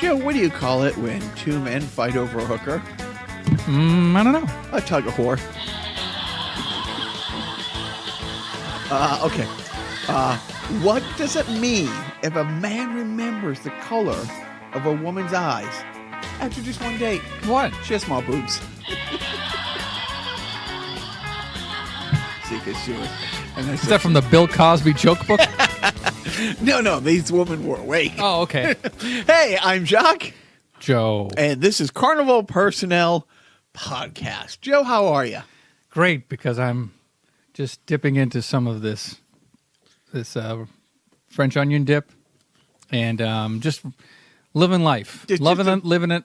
Joe, what do you call it when two men fight over a hooker? I don't know. A tug of war. Okay. What does it mean if a man remembers the color of a woman's eyes after just one date? What? She has small boobs. See, because she was. And Is that from the Bill Cosby joke book? No, these women were awake. Oh, okay. Hey, I'm Jacques. Joe. And this is Carnival Personnel Podcast. Joe, how are you? Great, because I'm just dipping into some of this French onion dip and just living life. Living it.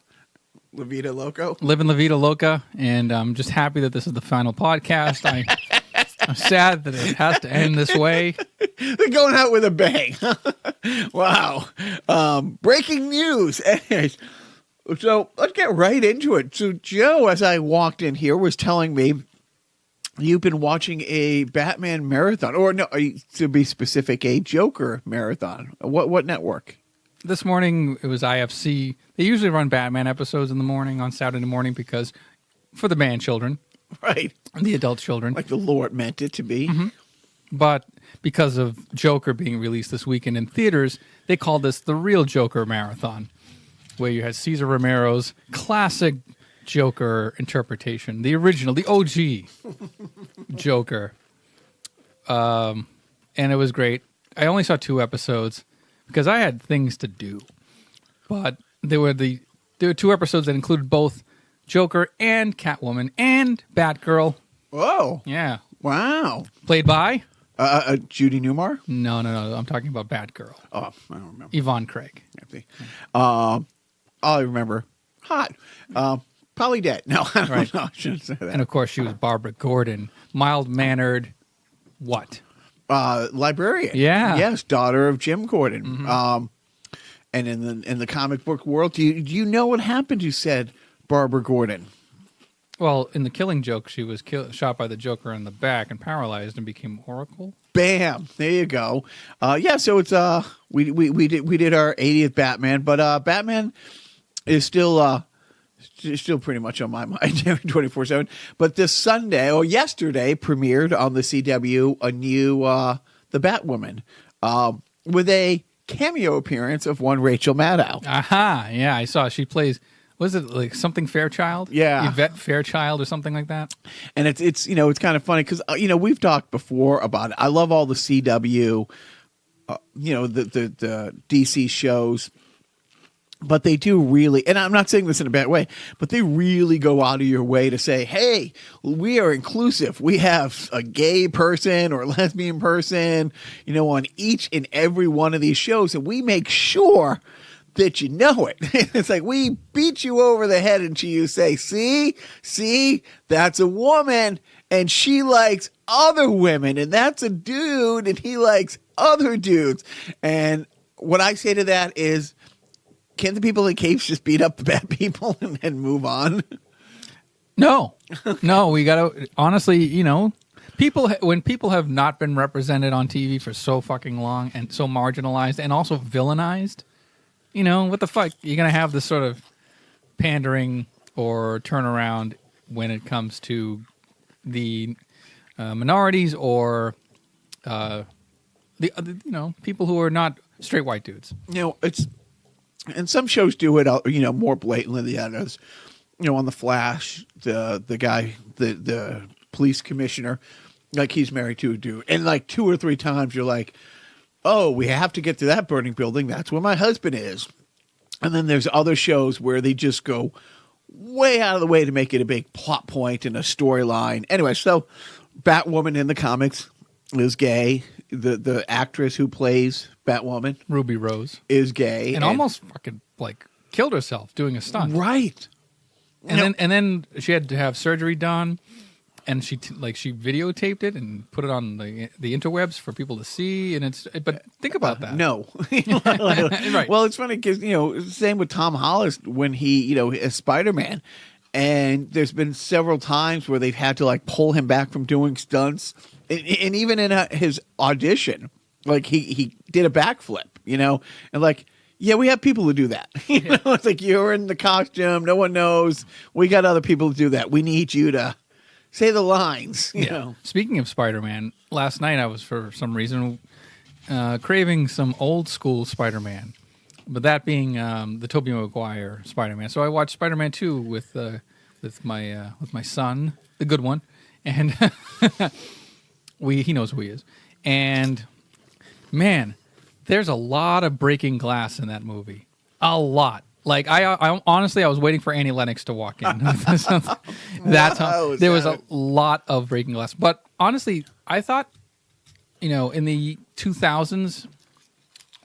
La Vida Loco? Living La Vida Loca. And I'm just happy that this is the final podcast. I'm sad that it has to end this way. They're going out with a bang. Wow. Breaking news. Anyways, so let's get right into it. So Joe, as I walked in here, was telling me you've been watching a Batman marathon. Or no, to be specific, a Joker marathon. What network? This morning, it was IFC. They usually run Batman episodes in the morning on Saturday morning because for the man children. Right. The adult children. Like the Lord meant it to be. Mm-hmm. But because of Joker being released this weekend in theaters, they called this the real Joker marathon, where you had Cesar Romero's classic Joker interpretation, the original, the OG Joker. And it was great. I only saw 2 episodes because I had things to do. But there were 2 episodes that included both Joker and Catwoman and Batgirl. Whoa. Yeah. Wow. Played by? Judy Newmar? No. I'm talking about Batgirl. Oh, I don't remember. Yvonne Craig. All I remember, hot. Probably dead. No, I don't know. I shouldn't say that. And of course, she was Barbara Gordon. Mild-mannered what? Librarian. Yeah. Yes, daughter of Jim Gordon. Mm-hmm. And in the comic book world, do you know what happened? You said Barbara Gordon. Well, in The Killing Joke, she was shot by the Joker in the back and paralyzed and became Oracle. Bam! There you go. Yeah. So it's we did our 80th Batman, but Batman is still pretty much on my mind 24/7. But this Sunday or yesterday premiered on the CW a new The Batwoman with a cameo appearance of one Rachel Maddow. Aha! Yeah, I saw she plays. Was it like something Fairchild? Yeah. Yvette Fairchild or something like that? And it's it's kind of funny because, we've talked before about it. I love all the CW, the DC shows. But they do really, and I'm not saying this in a bad way, but they really go out of your way to say, hey, we are inclusive. We have a gay person or lesbian person, on each and every one of these shows. And we make sure that you know it. It's like we beat you over the head until you say, see, that's a woman and she likes other women, and that's a dude and he likes other dudes. And what I say to that is, can't the people in caves just beat up the bad people and then move on? No, we got to, honestly, when people have not been represented on TV for so fucking long and so marginalized and also villainized, what the fuck? You're going to have this sort of pandering or turnaround when it comes to the minorities or the people who are not straight white dudes. And some shows do it, more blatantly than the others. On The Flash, the guy, the police commissioner, like he's married to a dude. And like 2 or 3 times you're like, oh, we have to get to that burning building. That's where my husband is. And then there's other shows where they just go way out of the way to make it a big plot point and a storyline. Anyway, so Batwoman in the comics is gay. The actress who plays Batwoman, Ruby Rose, is gay and almost fucking killed herself doing a stunt. Right. And then she had to have surgery done, and she videotaped it and put it on the interwebs for people to see. But think about that. No. Right. Well, it's funny because same with Tom Holland when he as Spider-Man. And there's been several times where they've had to pull him back from doing stunts. And even in his audition, he did a backflip, and Yeah, we have people who do that. You know, it's like you're in the costume, no one knows. We got other people to do that. We need you to say the lines. You know. Speaking of Spider-Man, last night I was for some reason craving some old school Spider-Man, but that being the Tobey Maguire Spider-Man. So I watched Spider-Man 2 with my son, the good one, and he knows who he is. And man, there's a lot of breaking glass in that movie. A lot. Like I honestly, I was waiting for Annie Lennox to walk in. That's how there was a lot of breaking glass. But honestly, I thought, in the 2000s,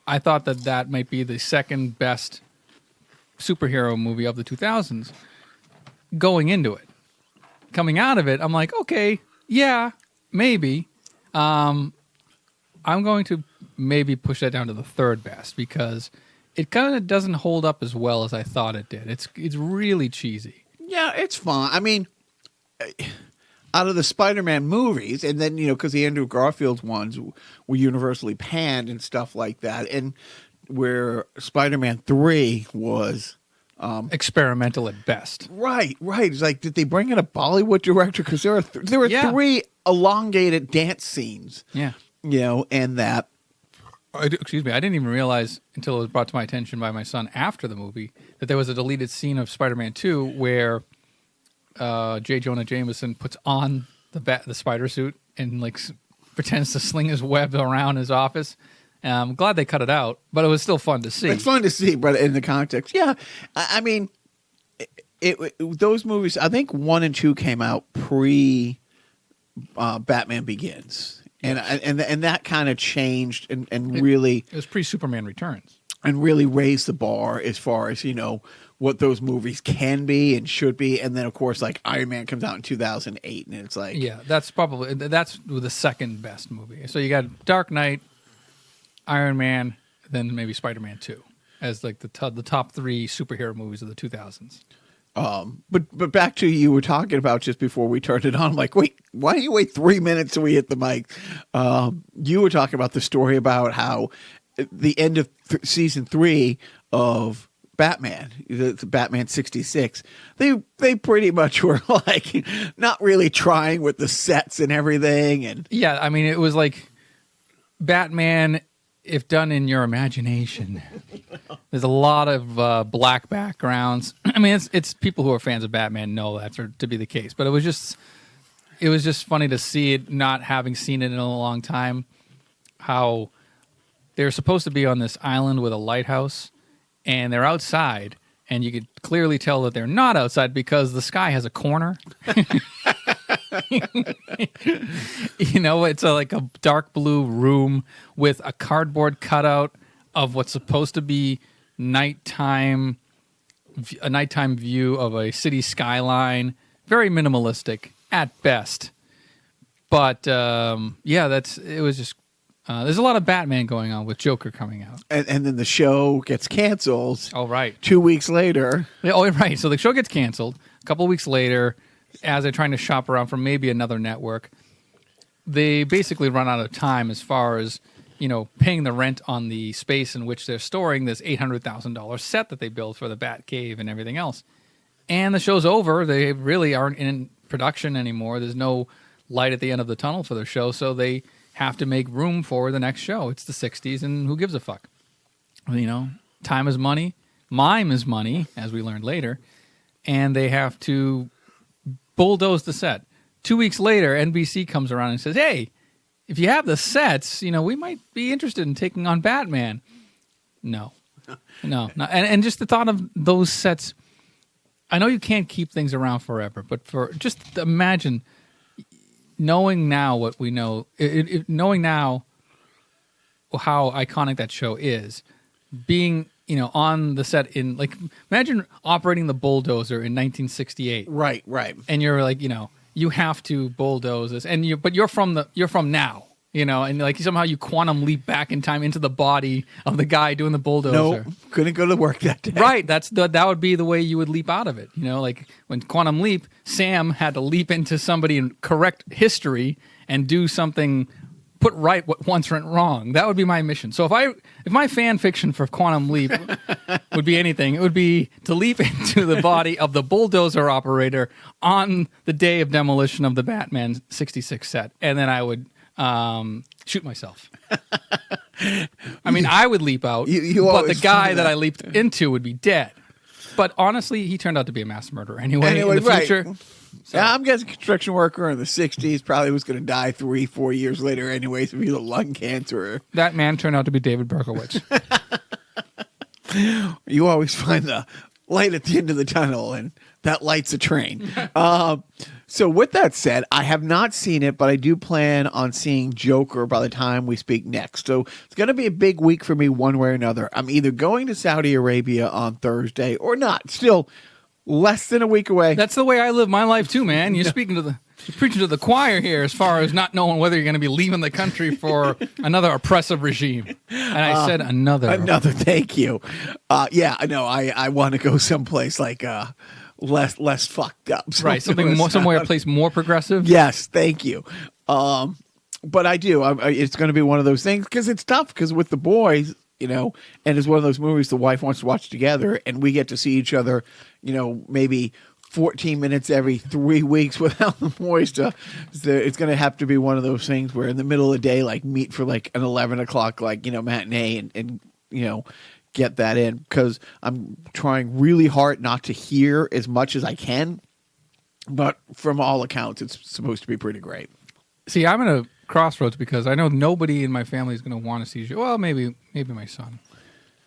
I thought that might be the second best superhero movie of the 2000s. Going into it, coming out of it, I'm like, okay, yeah, maybe. I'm going to maybe push that down to the third best because it kind of doesn't hold up as well as I thought it did. It's really cheesy. Yeah, it's fun. I mean, out of the Spider-Man movies, and then, because the Andrew Garfield ones were universally panned and stuff like that, and where Spider-Man 3 was... experimental at best. Right. It's like, did they bring in a Bollywood director? Because there were three elongated dance scenes. Yeah. And that... Excuse me, I didn't even realize until it was brought to my attention by my son after the movie that there was a deleted scene of Spider-Man 2 where J. Jonah Jameson puts on the spider suit and pretends to sling his web around his office. I'm glad they cut it out, but it was still fun to see. It's fun to see, but in the context, yeah. I mean, those movies, I think 1 and 2 came out pre Batman Begins. And that kind of changed and really... It was pre-Superman Returns. And really raised the bar as far as, what those movies can be and should be. And then, of course, Iron Man comes out in 2008, and it's like... Yeah, that's the second best movie. So you got Dark Knight, Iron Man, then maybe Spider-Man 2 as the top 3 superhero movies of the 2000s. But back to you were talking about just before we turned it on. I'm like, wait, why don't you wait 3 minutes till we hit the mic? You were talking about the story about how the end of season 3 of Batman, the Batman 66, they pretty much were not really trying with the sets and everything. And yeah, I mean, it was like Batman, if done in your imagination. There's a lot of black backgrounds. I mean, it's people who are fans of Batman know that to be the case. But it was just funny to see it, not having seen it in a long time, how they're supposed to be on this island with a lighthouse, and they're outside, and you could clearly tell that they're not outside because the sky has a corner. It's like a dark blue room with a cardboard cutout of what's supposed to be a nighttime view of a city skyline. Very minimalistic at best. But it was just there's a lot of Batman going on with Joker coming out. And then the show gets canceled. Oh, right. 2 weeks later. Oh, right. So the show gets canceled. A couple of weeks later, as they're trying to shop around for maybe another network, they basically run out of time as far as, paying the rent on the space in which they're storing this $800,000 set that they built for the Bat Cave and everything else. And the show's over. They really aren't in production anymore. There's no light at the end of the tunnel for their show, so they have to make room for the next show. It's the 60s, and who gives a fuck? Time is money. Mime is money, as we learned later. And they have to bulldoze the set. 2 weeks later, NBC comes around and says, hey, if you have the sets, we might be interested in taking on Batman. No. And just the thought of those sets, I know you can't keep things around forever, but just imagine knowing now what we know, knowing now how iconic that show is, being on the set imagine operating the bulldozer in 1968. Right. And you're you have to bulldoze this, but you're from now, and somehow you quantum leap back in time into the body of the guy doing the bulldozer. No, couldn't go to work that day. Right, that would be the way you would leap out of it. When Quantum Leap, Sam had to leap into somebody and correct history and do something put right what once went wrong. That would be my mission. So if my fan fiction for Quantum Leap would be anything, it would be to leap into the body of the bulldozer operator on the day of demolition of the Batman 66 set, and then I would shoot myself. I mean, I would leap out, but the guy that I leaped into would be dead. But honestly, he turned out to be a mass murderer anyway in the future. Right. So. Yeah, I'm guessing construction worker in the 60s probably was going to die 3-4 years later anyways if he had lung cancer. That man turned out to be David Berkowitz. You always find the light at the end of the tunnel, and that light's a train. So with that said, I have not seen it, but I do plan on seeing Joker by the time we speak next. So it's going to be a big week for me one way or another. I'm either going to Saudi Arabia on Thursday or not. Still less than a week away. That's the way I live my life too, man. You're preaching to the choir here as far as not knowing whether you're going to be leaving the country for another oppressive regime. And I said another. Another, thank you. Yeah, I know. I want to go someplace like less fucked up. Right, somewhere a place more progressive. Yes, thank you. But I do. It's going to be one of those things because it's tough because with the boys, and it's one of those movies the wife wants to watch together, and we get to see each other, maybe 14 minutes every 3 weeks without the boys it's going to have to be one of those things where in the middle of the day, like meet for like an 11 o'clock, matinee and get that in because I'm trying really hard not to hear as much as I can. But from all accounts, it's supposed to be pretty great. See, I'm at a crossroads because I know nobody in my family is going to want to see you. Well, maybe my son.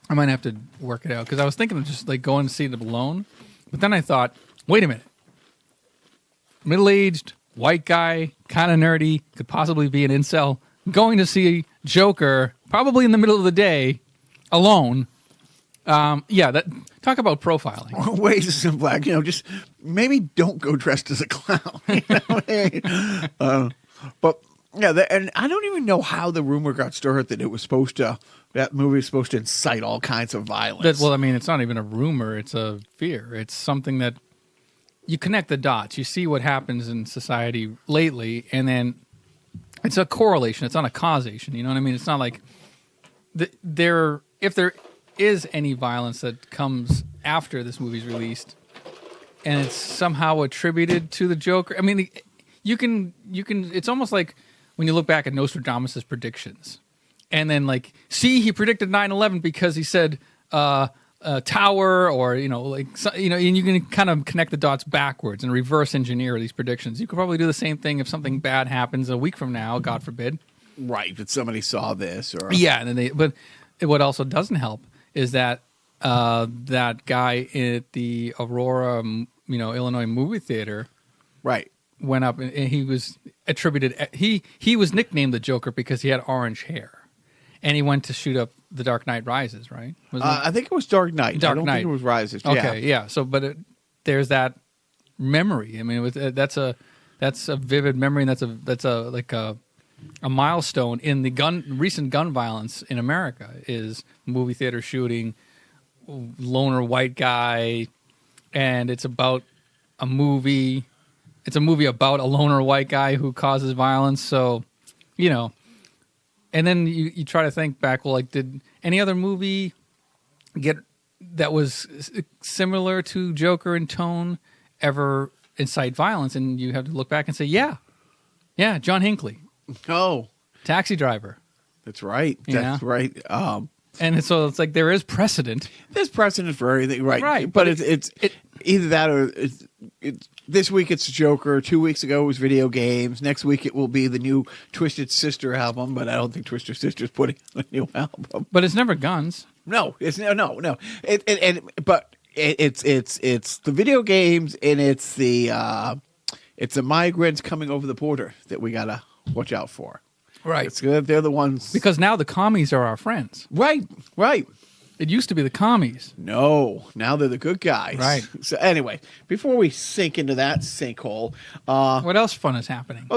I might have to work it out because I was thinking of just like going to see it alone. But then I thought, wait a minute. Middle-aged, white guy, kind of nerdy, could possibly be an incel, going to see Joker probably in the middle of the day alone. Talk about profiling. Ways of simple, just maybe don't go dressed as a clown. But yeah, and I don't even know how the rumor got started that that movie was supposed to incite all kinds of violence. It's not even a rumor; it's a fear. It's something that you connect the dots. You see what happens in society lately, and then it's a correlation. It's not a causation. You know what I mean? It's not like if there is any violence that comes after this movie's released and it's somehow attributed to the Joker. I mean, you can it's almost like when you look back at Nostradamus' predictions and then he predicted 9/11 because he said tower or and you can kind of connect the dots backwards and reverse engineer these predictions. You could probably do the same thing if something bad happens a week from now, God forbid. Right, that somebody saw this or but what also doesn't help is that that guy at the Aurora, Illinois movie theater, right, went up and he was attributed. He was nicknamed the Joker because he had orange hair, and he went to shoot up The Dark Knight Rises. Right? I think it was Dark Knight. I don't think it was Rises. Okay, yeah. So, but there's that memory. I mean, that's a vivid memory, and that's a milestone in the recent gun violence in America is movie theater shooting, loner white guy, and it's about a movie. It's a movie about a loner white guy who causes violence. So, and then you try to think back. Well, did any other movie that was similar to Joker in tone ever incite violence? And you have to look back and say, yeah, John Hinckley. Oh, Taxi Driver. That's right. That's right. And so it's there is precedent. There's precedent for everything, right? Right. But it's either that or it's this week it's Joker. 2 weeks ago it was video games. Next week it will be the new Twisted Sister album. But I don't think Twisted Sister's putting a new album. But it's never guns. No, it's no. But it's the video games and it's the migrants coming over the border that we gotta watch out for. Right. They're the ones. Because now the commies are our friends. Right. It used to be the commies. No, now they're the good guys. Right. So anyway, before we sink into that sinkhole. What else fun is happening?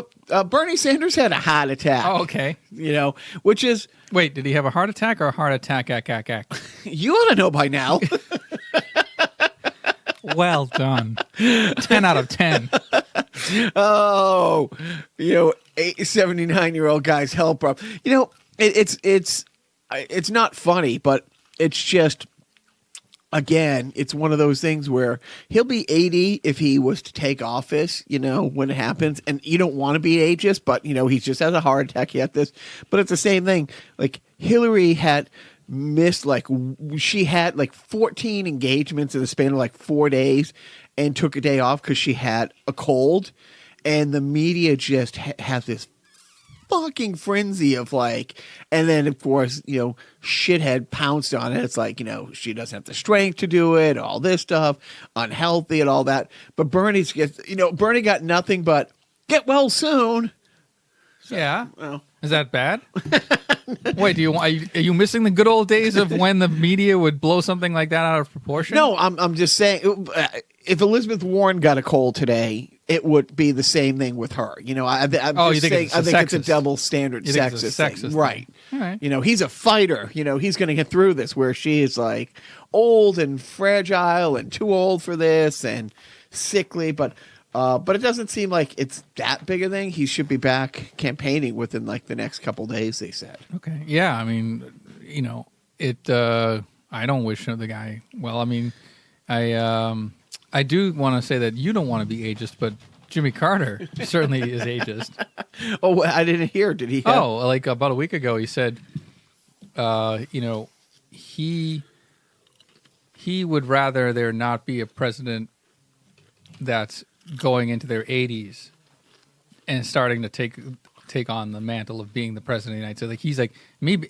Bernie Sanders had a heart attack. Oh, okay. Which is. Wait, did he have a heart attack or a heart attack? You ought to know by now. Well done. 10 out of 10. Oh, 79-year-old guy's helper. It's not funny, but it's just, again, it's one of those things where he'll be 80 if he was to take office, when it happens. And you don't want to be ageist, but, he just has a heart attack. He had this. But it's the same thing. Like, Hillary had missed, she had 14 engagements in the span of 4 days and took a day off because she had a cold. And the media just has this fucking frenzy of and then of course, shithead pounced on it. It's she doesn't have the strength to do it, all this stuff, unhealthy and all that. But Bernie got nothing but get well soon. So, yeah. Well. Is that bad? Wait, are you missing the good old days of when the media would blow something like that out of proportion? No, I'm just saying, if Elizabeth Warren got a cold today, it would be the same thing with her. I think it's a double standard sexist thing. Right. All right. He's a fighter. He's going to get through this, where she is old and fragile and too old for this and sickly. But it doesn't seem like it's that big a thing. He should be back campaigning within the next couple days, they said. Okay. Yeah. I mean, I don't wish the guy well. I mean, I do want to say that you don't want to be ageist, but Jimmy Carter certainly is ageist. Oh, I didn't hear. Did he? About a week ago, he said, he would rather there not be a president that's going into their 80s and starting to take on the mantle of being the president of the United States. He's like, maybe,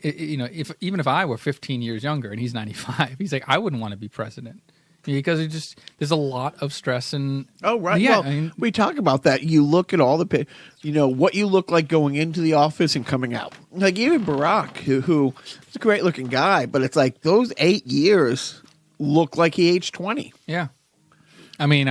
even if I were 15 years younger and he's 95, he's like, I wouldn't want to be president. Because there's a lot of stress and right. Yeah, well, we talk about that. You look at all the what you look like going into the office and coming out. Even Barack, who is a great looking guy, but it's those 8 years look like he aged 20. Yeah, I mean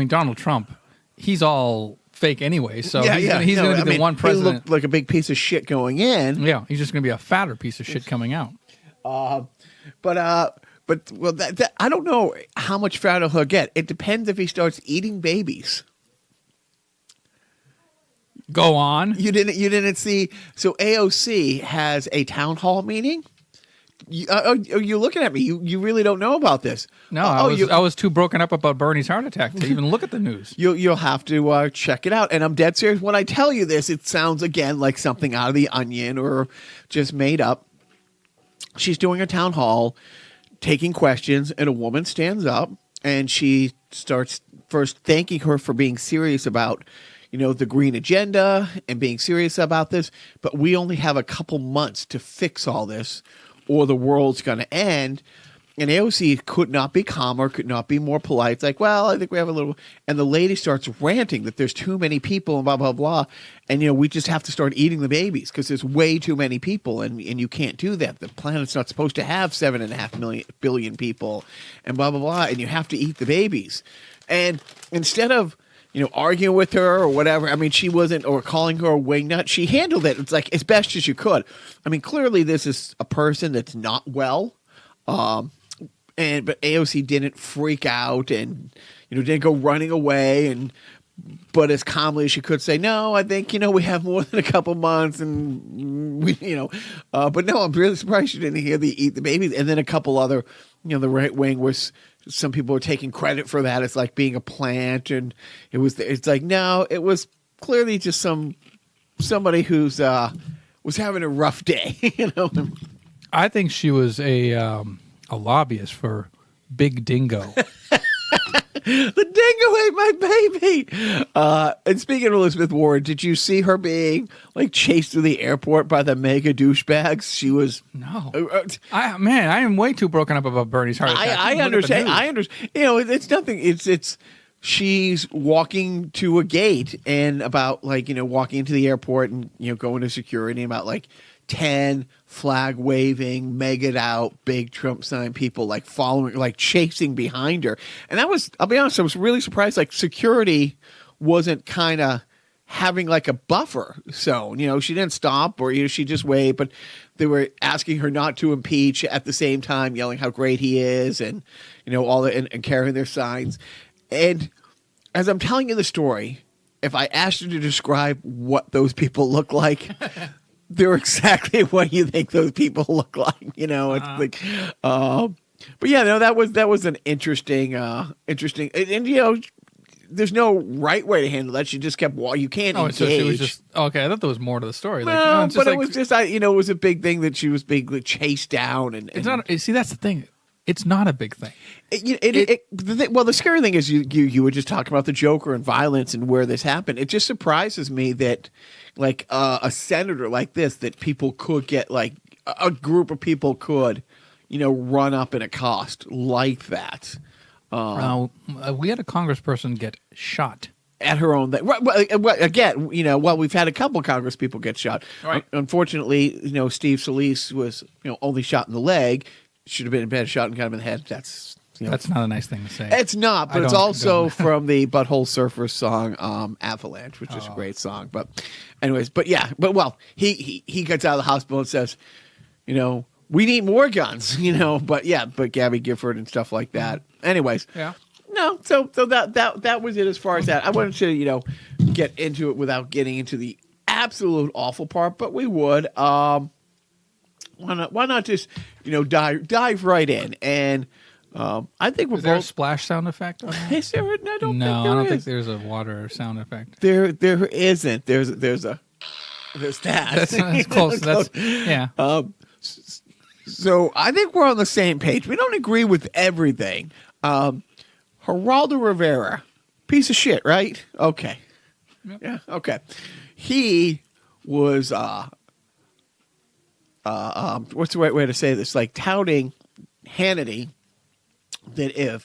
Donald Trump, he's all fake anyway. So he's going to be the one president. He looked like a big piece of shit going in. Yeah, he's just going to be a fatter piece of shit coming out. But that I don't know how much fatter he'll get. It depends if he starts eating babies. Go on. You didn't see. So AOC has a town hall meeting. You're looking at me. You really don't know about this. No, I was too broken up about Bernie's heart attack to even look at the news. You'll have to check it out. And I'm dead serious. When I tell you this, it sounds again like something out of The Onion or just made up. She's doing a town hall, taking questions, and a woman stands up and she starts first thanking her for being serious about, the green agenda and being serious about this. But we only have a couple months to fix all this or the world's going to end. And AOC could not be calmer, could not be more polite. It's well, I think we have a little. And the lady starts ranting that there's too many people and blah, blah, blah. And, we just have to start eating the babies because there's way too many people and you can't do that. The planet's not supposed to have 7.5 billion people and blah, blah, blah. And you have to eat the babies. And instead of, arguing with her or whatever, she wasn't, or calling her a wingnut, she handled it. It's as best as you could. Clearly this is a person that's not well. But AOC didn't freak out and didn't go running away but as calmly as she could say, no, I think we have more than a couple months and we but no, I'm really surprised she didn't hear the eat the babies. And then a couple other the right wing was, some people are taking credit for that. It's being a plant and it's no, it was clearly just somebody who's was having a rough day. I think she was a lobbyist for Big Dingo. The dingo ate my baby. And speaking of Elizabeth Warren, did you see her being chased through the airport by the mega douchebags? She was no. I am way too broken up about Bernie's heart attack. I understand. It's nothing. It's she's walking to a gate and about walking into the airport and going to security and about 10 flag waving, megged out, big Trump sign people following, chasing behind her. And I'll be honest, I was really surprised. Security wasn't kind of having a buffer zone. She didn't stop or, she just waved, but they were asking her not to impeach at the same time, yelling how great he is and, all and carrying their signs. And as I'm telling you the story, if I asked you to describe what those people look like, they're exactly what you think those people look like. It's like, but yeah, no, that was an interesting, and there's no right way to handle that. She just kept you can't engage. So she was just okay. I thought there was more to the story. No, but it was just it was a big thing that she was being chased down, and it's not. See, that's the thing. It's not a big thing. The scary thing is you were just talking about the Joker and violence and where this happened. It just surprises me that like a senator like this, that people could get like a group of people could, run up in a cost like that. We had a congressperson get shot at her own thing. Again, we've had a couple of Congress people get shot. Right. Unfortunately, Steve Scalise was, only shot in the leg. Should have been a better shot and got him in the head. That's not a nice thing to say. It's not, but it's also from the Butthole Surfers song Avalanche, which is a great song. But anyways, he gets out of the hospital and says, we need more guns, but Gabby Gifford and stuff like that. Anyways. Yeah. No, so that was it as far as that. I wanted to, get into it without getting into the absolute awful part, but we would. Why not just, dive right in? And I think we're Is there a splash sound effect on that? Is there? I don't think there's a water sound effect. There isn't. There's that. That's close. Yeah. So I think we're on the same page. We don't agree with everything. Geraldo Rivera, piece of shit, right? Okay. Yep. Yeah. Okay. He was what's the right way to say this? Like touting Hannity that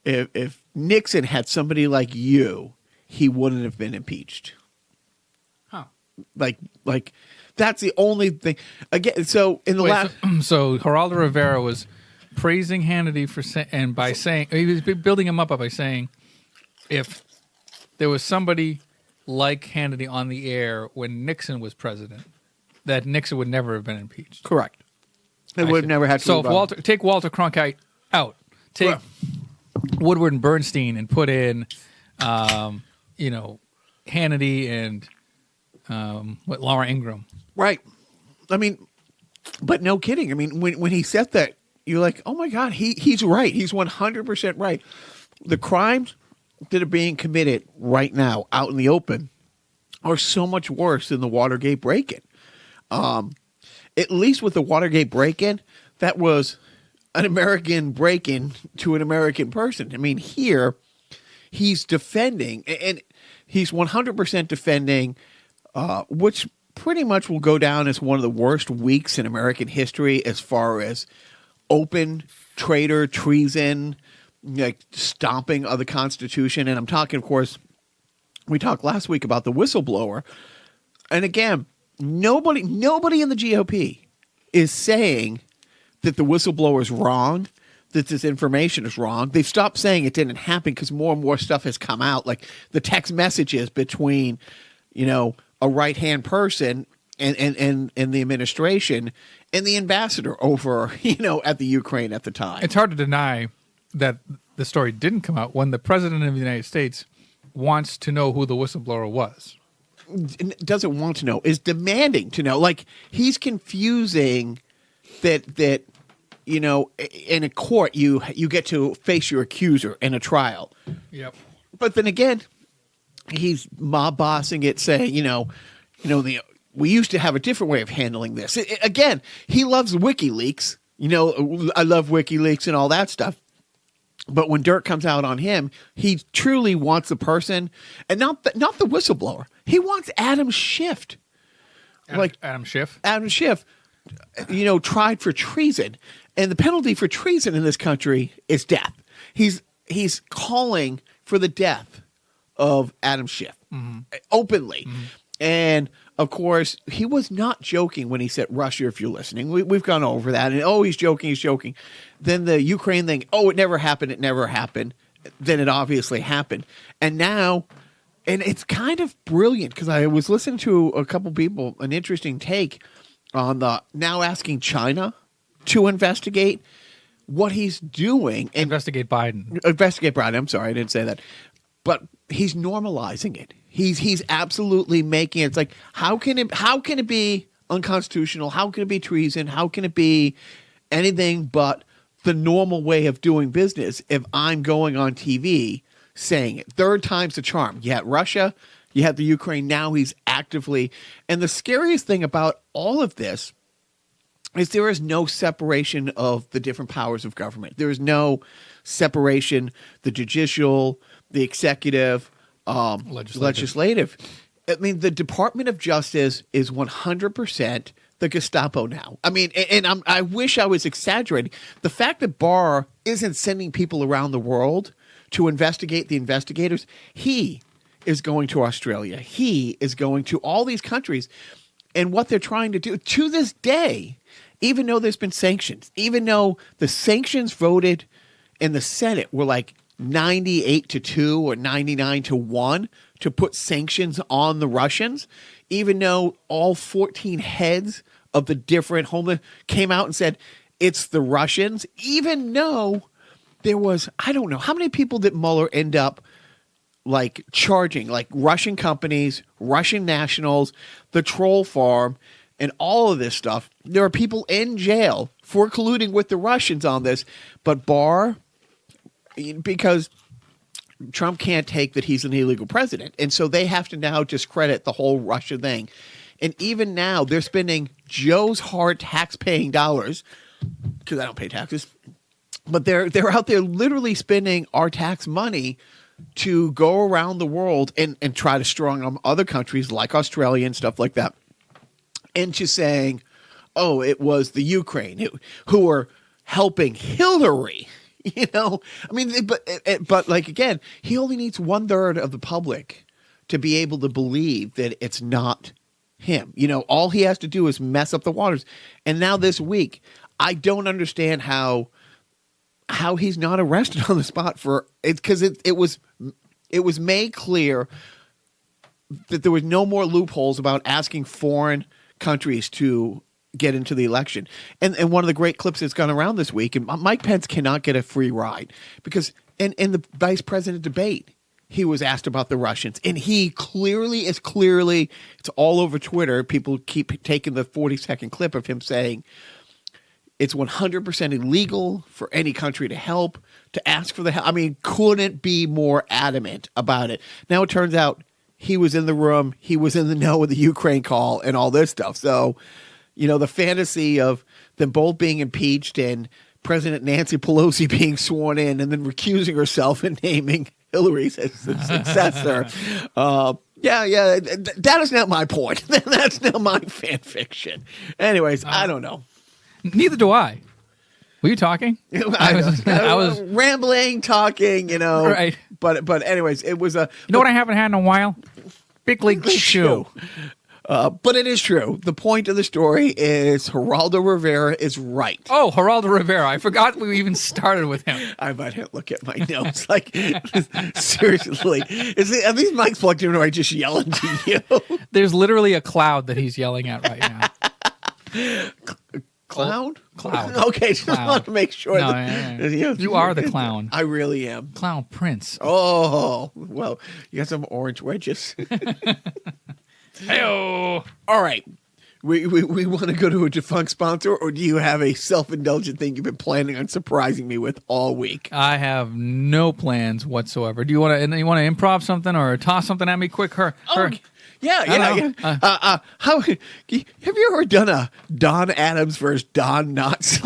if Nixon had somebody like you, he wouldn't have been impeached. Huh. Like that's the only thing. Again, so in the last, so Geraldo Rivera was praising Hannity by saying he was building him up by saying if there was somebody like Hannity on the air when Nixon was president, that Nixon would never have been impeached. Correct. It would have never had to. So if take Walter Cronkite out, take Woodward and Bernstein, and put in, Hannity and Laura Ingraham. Right. I mean, but no kidding. I mean, when he said that, you're like, oh my God, he's right. He's 100% right. The crimes that are being committed right now out in the open are so much worse than the Watergate break-in. At least with the Watergate break-in, that was an American break-in to an American person. I mean, here, he's defending, and he's 100% defending, which pretty much will go down as one of the worst weeks in American history as far as open traitor, treason, like stomping of the Constitution. And I'm talking, of course, we talked last week about the whistleblower. And again, nobody in the GOP is saying that the whistleblower is wrong, that this information is wrong. They've stopped saying it didn't happen because more and more stuff has come out, like the text messages between, a right-hand person and the administration and the ambassador over, at the Ukraine at the time. It's hard to deny that the story didn't come out when the president of the United States wants to know who the whistleblower was. Doesn't want to know, is demanding to know. Like, he's confusing that in a court you get to face your accuser in a trial. Yep. But then again, he's mob bossing it, saying, we used to have a different way of handling this. Again, he loves WikiLeaks. I love WikiLeaks and all that stuff. But when dirt comes out on him, he truly wants the person, and not the whistleblower. He wants Adam Schiff. Adam Schiff? Adam Schiff, tried for treason. And the penalty for treason in this country is death. He's calling for the death of Adam Schiff openly. Mm-hmm. And of course, he was not joking when he said Russia, if you're listening. We've gone over that. And, he's joking. Then the Ukraine thing, it never happened. Then it obviously happened. And now, and it's kind of brilliant because I was listening to a couple people, an interesting take on the now asking China to investigate what he's doing. And investigate Biden. I'm sorry, I didn't say that. But he's normalizing it. He's absolutely making it. It's like, how can it be unconstitutional? How can it be treason? How can it be anything but the normal way of doing business if I'm going on TV saying it? Third time's the charm. You had Russia, you had the Ukraine, now he's actively. And the scariest thing about all of this is there is no separation of the different powers of government. There is no separation, the judicial, the executive, legislative. I mean, the Department of Justice is 100% the Gestapo now. I mean, and I wish I was exaggerating. The fact that Barr isn't sending people around the world to investigate the investigators, he is going to Australia. He is going to all these countries. And what they're trying to do to this day, even though there's been sanctions, even though the sanctions voted in the Senate were like 98-2 or 99-1 to put sanctions on the Russians, even though all 14 heads of the different homeland came out and said it's the Russians, even though there was, I don't know, how many people did Mueller end up like charging, like Russian companies, Russian nationals, the troll farm, and all of this stuff. There are people in jail for colluding with the Russians on this, but Barr, because Trump can't take that he's an illegal president. And so they have to now discredit the whole Russia thing. And even now they're spending Joe's hard tax-paying dollars, because I don't pay taxes, but they're out there literally spending our tax money to go around the world and try to strong arm other countries like Australia and stuff like that into saying, oh, it was the Ukraine who were helping Hillary. You know, I mean, but like, again, he only needs 1/3 of the public to be able to believe that it's not him. You know, all he has to do is mess up the waters. And now this week, I don't understand how he's not arrested on the spot for it, because it was made clear that there was no more loopholes about asking foreign countries to get into the election. And one of the great clips that's gone around this week, and Mike Pence cannot get a free ride because in the vice president debate, he was asked about the Russians, and he clearly, it's all over Twitter. People keep taking the 40-second clip of him saying it's 100% illegal for any country to help, to ask for the help. I mean, couldn't be more adamant about it. Now it turns out he was in the room, he was in the know of the Ukraine call and all this stuff. So, you know, the fantasy of them both being impeached and President Nancy Pelosi being sworn in and then recusing herself and naming Hillary as the successor. That is not my point. That's not my fan fiction. I don't know. Neither do I. Were you talking? I was rambling, talking, you know. Right. But anyways, it was a... You know what I haven't had in a while? Big League Chew. But it is true. The point of the story is Geraldo Rivera is right. Oh, Geraldo Rivera. I forgot we even started with him. I might have to look at my notes. Like, seriously. Are these mics plugged in or am I just yelling to you? There's literally a cloud that he's yelling at right now. Clown? Cloud. Okay, just want to make sure. No, you are the clown. I really am. Clown Prince. Oh, well, you got some orange wedges. Hey-oh. All right. We want to go to a defunct sponsor, or do you have a self-indulgent thing you've been planning on surprising me with all week? I have no plans whatsoever. Do you want to improv something or toss something at me quick? Yeah. How have you ever done a Don Adams versus Don Knotts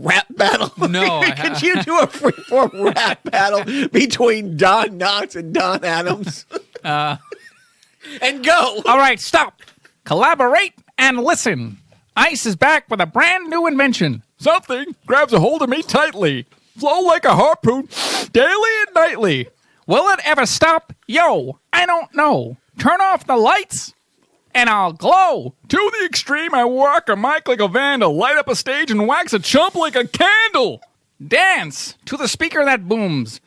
rap battle? No. Could you do a freeform rap battle between Don Knotts and Don Adams? And go. All right, stop. Collaborate and listen. ICE is back with a brand new invention. Something grabs a hold of me tightly. Flow like a harpoon, daily and nightly. Will it ever stop? Yo, I don't know. Turn off the lights and I'll glow. To the extreme, I walk a mic like a vandal, light up a stage and wax a chump like a candle. Dance to the speaker that booms.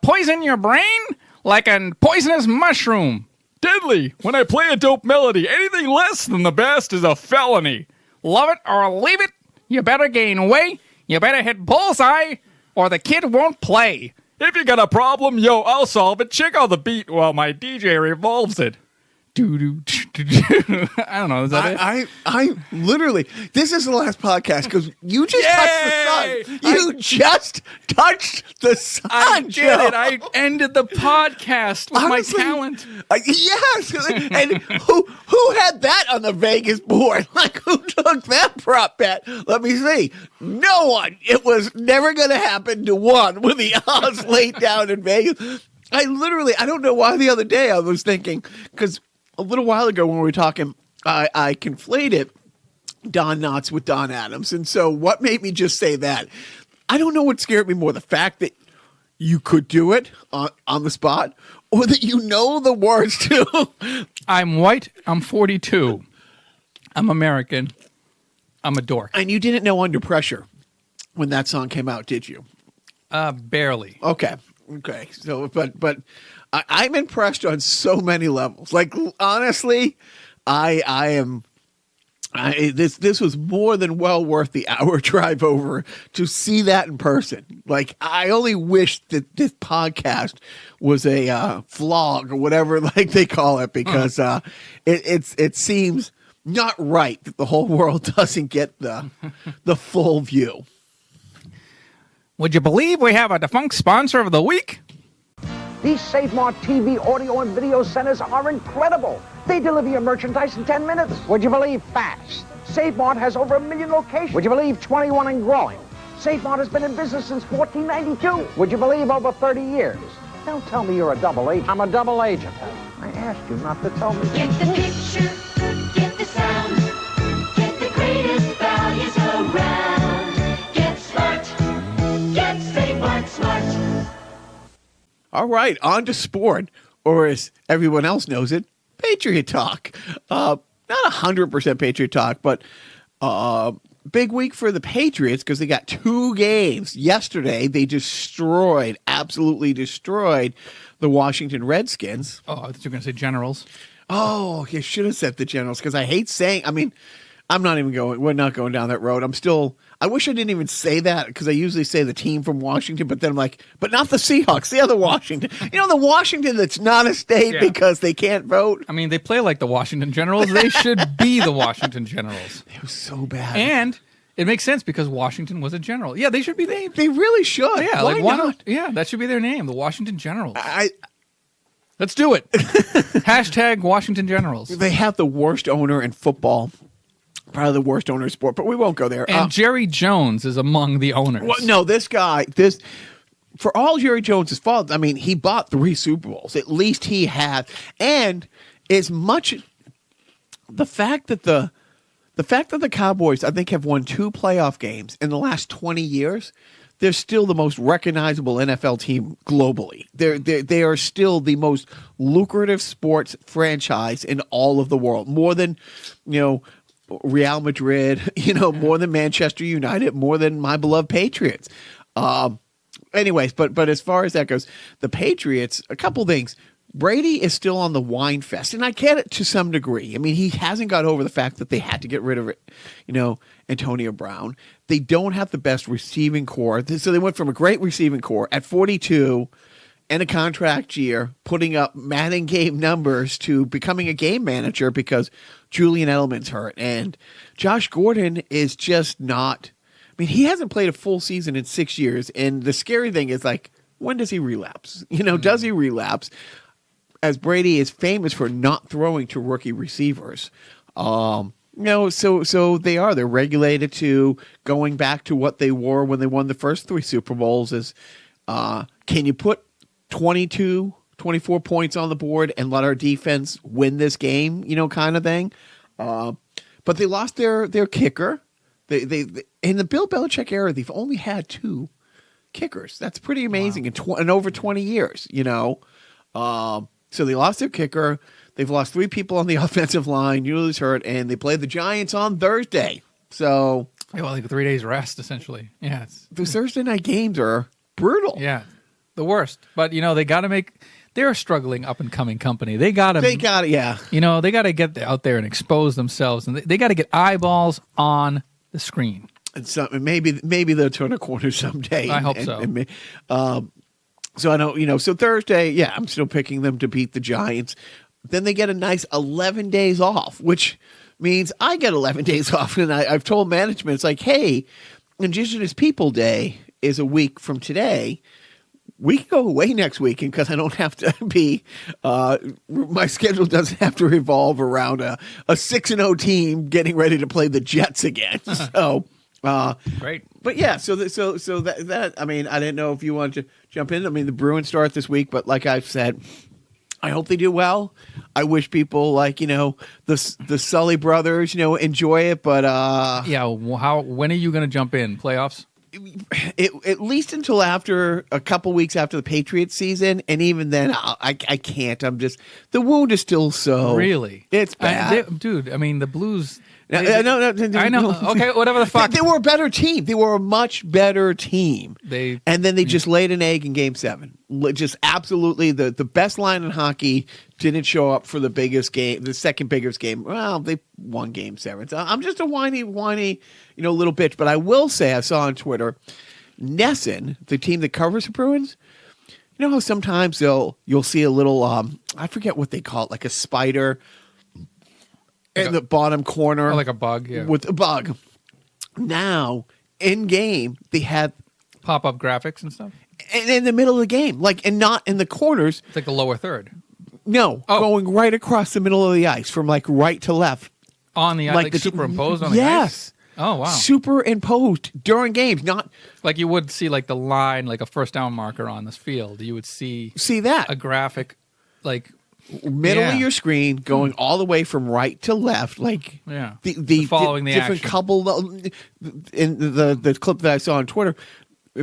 Poison your brain like a poisonous mushroom. Deadly, when I play a dope melody, anything less than the best is a felony. Love it or leave it, you better gain weight, you better hit bullseye, or the kid won't play. If you got a problem, yo, I'll solve it. Check out the beat while my DJ revolves it. I don't know. Is that it? I literally, this is the last podcast because you just touched the sun. You just touched the sun. I did it. I ended the podcast with Honestly, my talent. Yes. And who had that on the Vegas board? Like, who took that prop bet? Let me see. No one. It was never going to happen to one with the odds laid down in Vegas. I don't know why the other day I was thinking, because a little while ago when we were talking, I conflated Don Knotts with Don Adams. And so what made me just say that? I don't know what scared me more, the fact that you could do it on the spot or that you know the words to. I'm white. I'm 42. I'm American. I'm a dork. And you didn't know Under Pressure when that song came out, did you? Barely. Okay. So, but I'm impressed on so many levels. Like, honestly, this was more than well worth the hour drive over to see that in person. Like, I only wish that this podcast was a vlog or whatever like they call it, because it seems not right that the whole world doesn't get the full view. Would you believe we have a defunct sponsor of the week? These SafeMart TV, audio, and video centers are incredible. They deliver your merchandise in 10 minutes. Would you believe fast? SafeMart has over 1 million locations. Would you believe 21 and growing? SafeMart has been in business since 1492. Would you believe over 30 years? Don't tell me you're a double agent. I'm a double agent. I asked you not to tell me. Get the picture, get the sound, get the greatest values around. Get smart, get SafeMart smart. All right, on to sport, or as everyone else knows it, Patriot Talk. Not 100% Patriot Talk, but big week for the Patriots because they got 2 games. Yesterday, they absolutely destroyed the Washington Redskins. Oh, I thought you were going to say Generals. Oh, you should have said the Generals because I hate saying, we're not going down that road. I wish I didn't even say that because I usually say the team from Washington, but then I'm like, but not the Seahawks, the other Washington. You know, the Washington that's not a state because they can't vote. I mean, they play like the Washington Generals. They should be the Washington Generals. It was so bad. And it makes sense because Washington was a general. Yeah, they should be named. They really should. Yeah, why not? Yeah, that should be their name, the Washington Generals. Let's do it. Hashtag Washington Generals. They have the worst owner in football. Probably the worst owner in sport, but we won't go there. And Jerry Jones is among the owners. Well, no, for all Jerry Jones' fault, I mean, he bought 3 Super Bowls. At least he had. And as much the fact that the Cowboys, I think, have won 2 playoff games in the last 20 years, they're still the most recognizable NFL team globally. They are still the most lucrative sports franchise in all of the world. More than, Real Madrid, more than Manchester United, more than my beloved Patriots. Anyways, but as far as that goes, the Patriots, a couple things. Brady is still on the wine fest, and I get it to some degree. I mean, he hasn't got over the fact that they had to get rid of Antonio Brown. They don't have the best receiving core. So they went from a great receiving core at 42 and a contract year, putting up Madden game numbers, to becoming a game manager because Julian Edelman's hurt. And Josh Gordon is just not – he hasn't played a full season in 6 years. And the scary thing is, like, when does he relapse? Does he relapse? As Brady is famous for not throwing to rookie receivers. So they're regulated to going back to what they were when they won the first 3 Super Bowls is can you put 22, 24 points on the board and let our defense win this game, kind of thing. But they lost their kicker. They in the Bill Belichick era, they've only had 2 kickers. That's pretty amazing in over 20 years, So they lost their kicker. They've lost 3 people on the offensive line. Julius hurt, and they play the Giants on Thursday. So, like 3 days rest, essentially. Yeah, those Thursday night games are brutal. Yeah, the worst. But they got to make. They're a struggling up and coming company. They got to. Yeah. They got to get out there and expose themselves, and they got to get eyeballs on the screen. And maybe they'll turn a corner someday. I hope so. So I don't, so Thursday, yeah, I'm still picking them to beat the Giants. Then they get a nice 11 days off, which means I get 11 days off. And I've told management, it's like, hey, Indigenous People Day is a week from today. We can go away next weekend because I don't have to be, my schedule doesn't have to revolve around a 6-0 team getting ready to play the Jets again. So, Great. But yeah, so that I mean, I didn't know if you wanted to jump in. I mean, the Bruins start this week, but like I've said, I hope they do well. I wish people like, the Sully brothers, enjoy it, but Yeah. When are you going to jump in? Playoffs? at least until after a couple weeks after the Patriots season, and even then, I can't. I'm just the wound is still so Really? It's bad, Dude. I mean, the Blues. No, I know. Okay, whatever the fuck. They were a better team. They were a much better team. And then they just laid an egg in Game 7. Just absolutely the best line in hockey didn't show up for the biggest game, the second biggest game. Well, they won Game 7. So I'm just a whiny, little bitch. But I will say, I saw on Twitter, Nesson, the team that covers the Bruins. You know how sometimes you'll see a little, I forget what they call it, like a spider in the bottom corner. Oh, like a bug, yeah. With a bug. Now, in game, they had Pop-up graphics and stuff? in the middle of the game, and not in the corners. It's like the lower third. No, going right across the middle of the ice from like right to left. On the ice, like superimposed on the ice? Yes. Oh, wow. Superimposed during games, not like you would see like the line, like a first down marker on this field. You would see that a graphic, like middle of your screen going all the way from right to left, like the following the different action. couple in the clip that I saw on Twitter,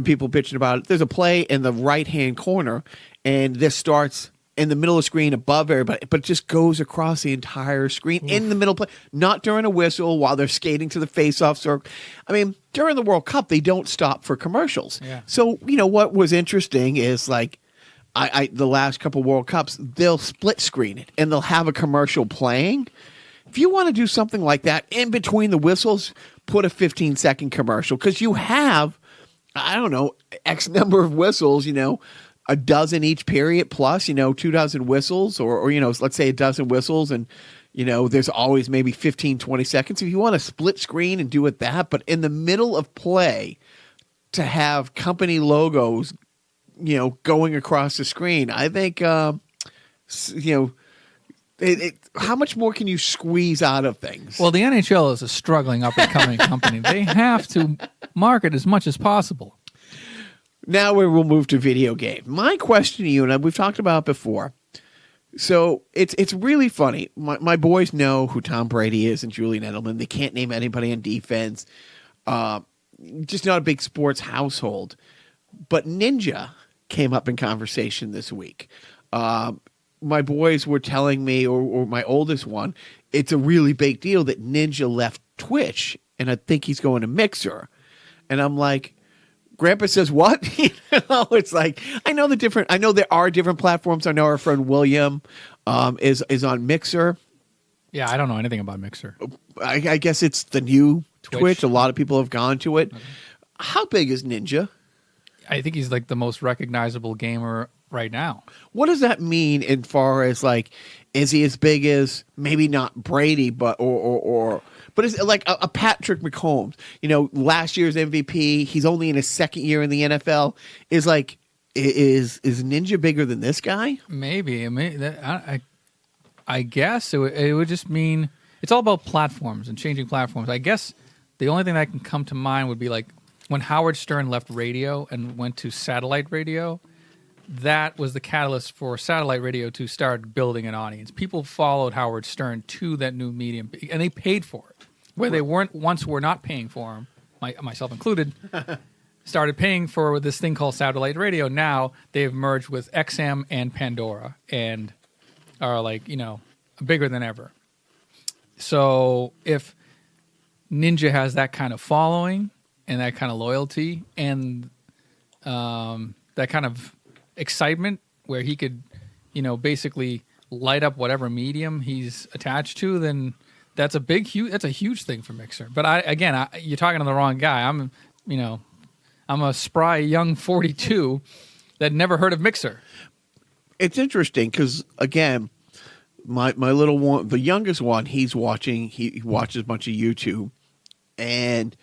people bitching about it. There's a play in the right hand corner, and this starts in the middle of the screen above everybody, but it just goes across the entire screen in the middle play, not during a whistle while they're skating to the face-off circle. I mean, during the World Cup, they don't stop for commercials. Yeah. So, what was interesting is like the last couple World Cups, they'll split screen it and they'll have a commercial playing. If you want to do something like that in between the whistles, put a 15-second commercial because you have, I don't know, X number of whistles, a dozen each period plus, 2 whistles or let's say a dozen whistles and, there's always maybe 15, 20 seconds. If you want to split screen and do it that, but in the middle of play to have company logos, going across the screen, I think, how much more can you squeeze out of things? Well, the NHL is a struggling up-and-coming company. They have to market as much as possible. Now we'll move to video game. My question to you, and we've talked about it before. So it's really funny. My boys know who Tom Brady is and Julian Edelman. They can't name anybody on defense. Just not a big sports household. But Ninja came up in conversation this week. My boys were telling me, or my oldest one, it's a really big deal that Ninja left Twitch, and I think he's going to Mixer. And I'm like, Grandpa says what? It's like I know there are different platforms. I know our friend William is on Mixer. Yeah, I don't know anything about Mixer. I guess it's the new Twitch. A lot of people have gone to it. Okay. How big is Ninja? I think he's like the most recognizable gamer right now. What does that mean as far as like, is he as big as maybe not Brady, but but is it like a Patrick Mahomes? Last year's MVP. He's only in his second year in the NFL. Is Ninja bigger than this guy? Maybe. I guess it would just mean it's all about platforms and changing platforms. I guess the only thing that can come to mind would be like when Howard Stern left radio and went to satellite radio. That was the catalyst for satellite radio to start building an audience. People followed Howard Stern to that new medium, and they paid for it. Where they were not paying for him, myself included, started paying for this thing called satellite radio. Now they've merged with XM and Pandora and are like, bigger than ever. So if Ninja has that kind of following and that kind of loyalty and that kind of excitement where he could, basically light up whatever medium he's attached to, then that's a huge thing for Mixer. But you're talking to the wrong guy. I'm a spry young 42 that never heard of Mixer. It's interesting because, again, my little one, the youngest one, he watches a bunch of YouTube, and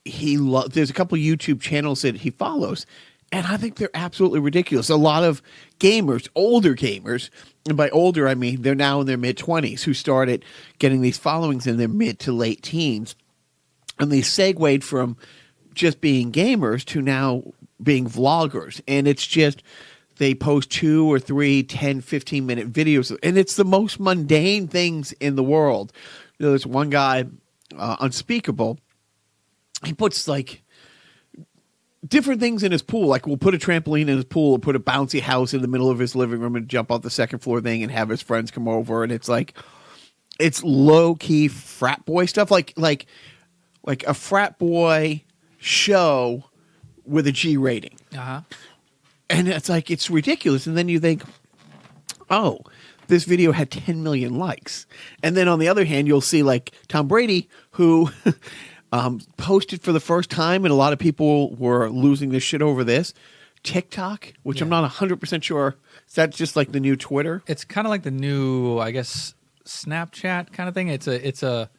there's a couple of YouTube channels that he follows, and I think they're absolutely ridiculous. A lot of gamers, older gamers, and by older I mean they're now in their mid-20s, who started getting these followings in their mid to late teens, and they segued from just being gamers to now being vloggers, and it's just they post 2 or 3 10 15-minute videos, and it's the most mundane things in the world. There's one guy, Unspeakable, he puts like different things in his pool. Like, we'll put a trampoline in his pool, or put a bouncy house in the middle of his living room and jump off the second floor thing and have his friends come over. And it's like, it's low key frat boy stuff, like a frat boy show with a G rating. Uh-huh. And it's like, it's ridiculous. And then you think, oh, this video had 10 million likes. And then on the other hand, you'll see like Tom Brady, who posted for the first time, and a lot of people were losing their shit over this. TikTok, which I'm not 100% sure. Is that just like the new Twitter? It's kind of like the new, I guess, Snapchat kind of thing. It's a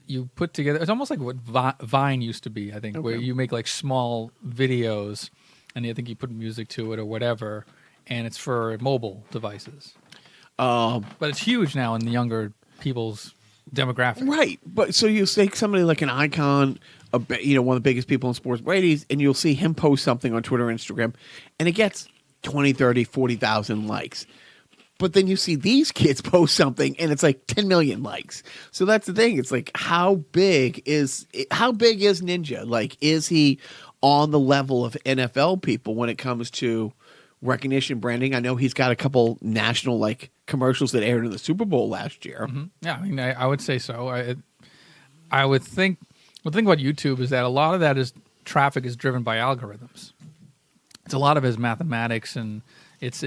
you put together. It's almost like what Vine used to be, I think, where you make like small videos, and I think you put music to it or whatever, and it's for mobile devices. But it's huge now in the younger people's demographic. Right. But so you take somebody like an icon, one of the biggest people in sports, Brady's, and you'll see him post something on Twitter or Instagram, and it gets 20, 30, 40,000 likes. But then you see these kids post something, and it's like 10 million likes. So that's the thing. It's like, how big is Ninja? Like, is he on the level of NFL people when it comes to recognition, branding? I know he's got a couple national like commercials that aired in the Super Bowl last year. Mm-hmm. Yeah, I mean, I would say so. I would think. The thing about YouTube is that a lot of that is traffic is driven by algorithms. It's a lot of his mathematics, and it's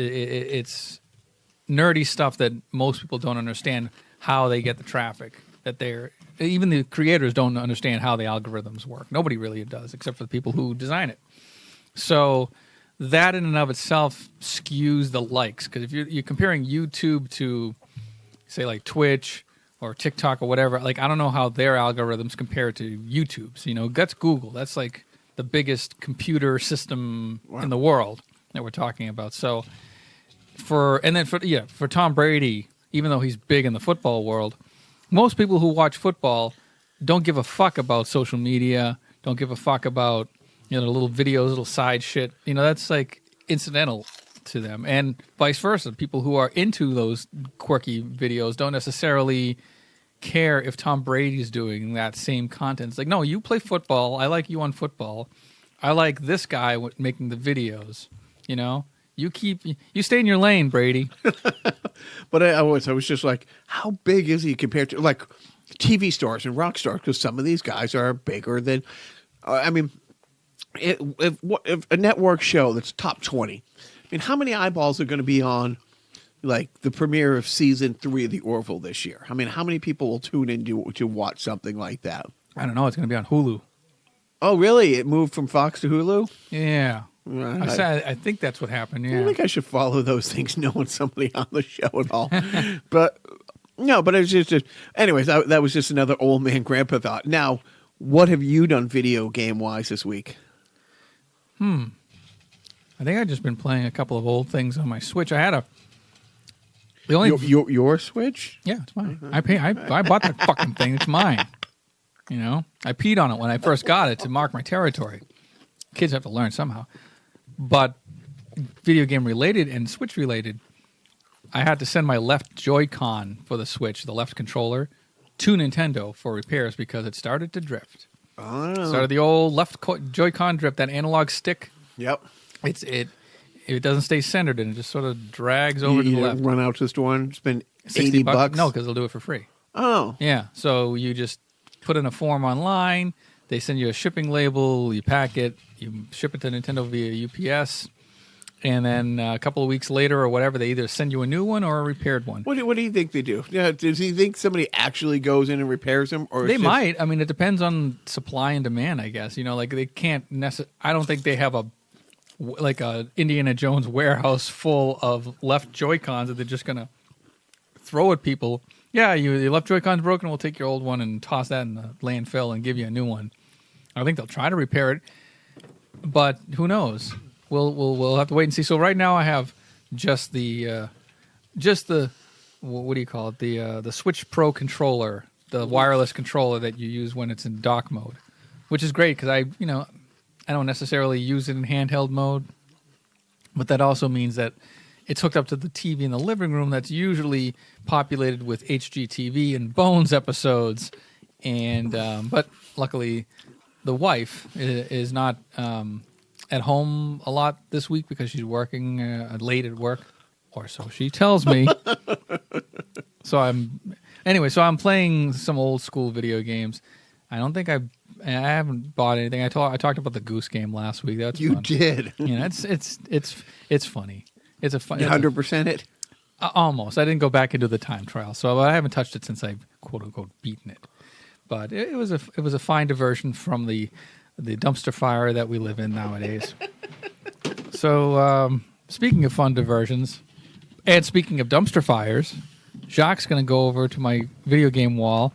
nerdy stuff that most people don't understand how they get the traffic. Even the creators don't understand how the algorithms work. Nobody really does, except for the people who design it. So that in and of itself skews the likes, because if you're comparing YouTube to, say, like Twitch or TikTok or whatever, like, I don't know how their algorithms compare to YouTube's. That's Google. That's like the biggest computer system in the world that we're talking about. So for Tom Brady, even though he's big in the football world, most people who watch football don't give a fuck about social media, don't give a fuck about little videos, little side shit. That's like incidental to them. And vice versa. People who are into those quirky videos don't necessarily care if Tom Brady's doing that same content. It's like, no, you play football. I like you on football. I like this guy making the videos. You stay in your lane, Brady. But I was just like, how big is he compared to like TV stars and rock stars? Because some of these guys are bigger than, if a network show that's top 20, how many eyeballs are going to be on like the premiere of season 3 of The Orville this year? How many people will tune in to watch something like that? I don't know. It's going to be on Hulu. Oh, really? It moved from Fox to Hulu? Yeah. Right. I think that's what happened. Yeah. I don't think I should follow those things knowing somebody on the show at all. But it's just anyways, that was just another old man grandpa thought. Now, what have you done video game wise this week? I think I've just been playing a couple of old things on my Switch. I had your Switch? Yeah, it's mine. I bought that fucking thing. It's mine. I peed on it when I first got it to mark my territory. Kids have to learn somehow. But video game related and Switch related, I had to send my left Joy-Con for the Switch, the left controller, to Nintendo for repairs because it started to drift. Oh. Started the old left Joy-Con drift, that analog stick. Yep. It doesn't stay centered and it just sort of drags over to the left. Run out to the store and spend $80? No, because they'll do it for free. Oh. Yeah. So you just put in a form online. They send you a shipping label. You pack it. You ship it to Nintendo via UPS. And then a couple of weeks later or whatever, they either send you a new one or a repaired one. What do you think they do? Yeah, does he think somebody actually goes in and repairs them? Or they might. It depends on supply and demand, I guess. They can't necessarily. I don't think they have a like a Indiana Jones warehouse full of left Joy-Cons that they're just gonna throw at people. Yeah, your left Joy-Con's broken. We'll take your old one and toss that in the landfill and give you a new one. I think they'll try to repair it, but who knows? We'll have to wait and see. So right now I have just the what do you call it? The Switch Pro controller, the wireless controller that you use when it's in dock mode, which is great because I don't necessarily use it in handheld mode, but that also means that it's hooked up to the TV in the living room that's usually populated with HGTV and Bones episodes, and but luckily the wife is not at home a lot this week because she's working late at work, or so she tells me. So I'm playing some old school video games. I don't think I haven't bought anything. I talked about the Goose Game last week. That's You fun. did. It's funny. It's a fun. 100% it. Almost. I didn't go back into the time trial, so I haven't touched it since I've quote unquote beaten it. But it was a fine diversion from the dumpster fire that we live in nowadays. So speaking of fun diversions, and speaking of dumpster fires, Jacques going to go over to my video game wall.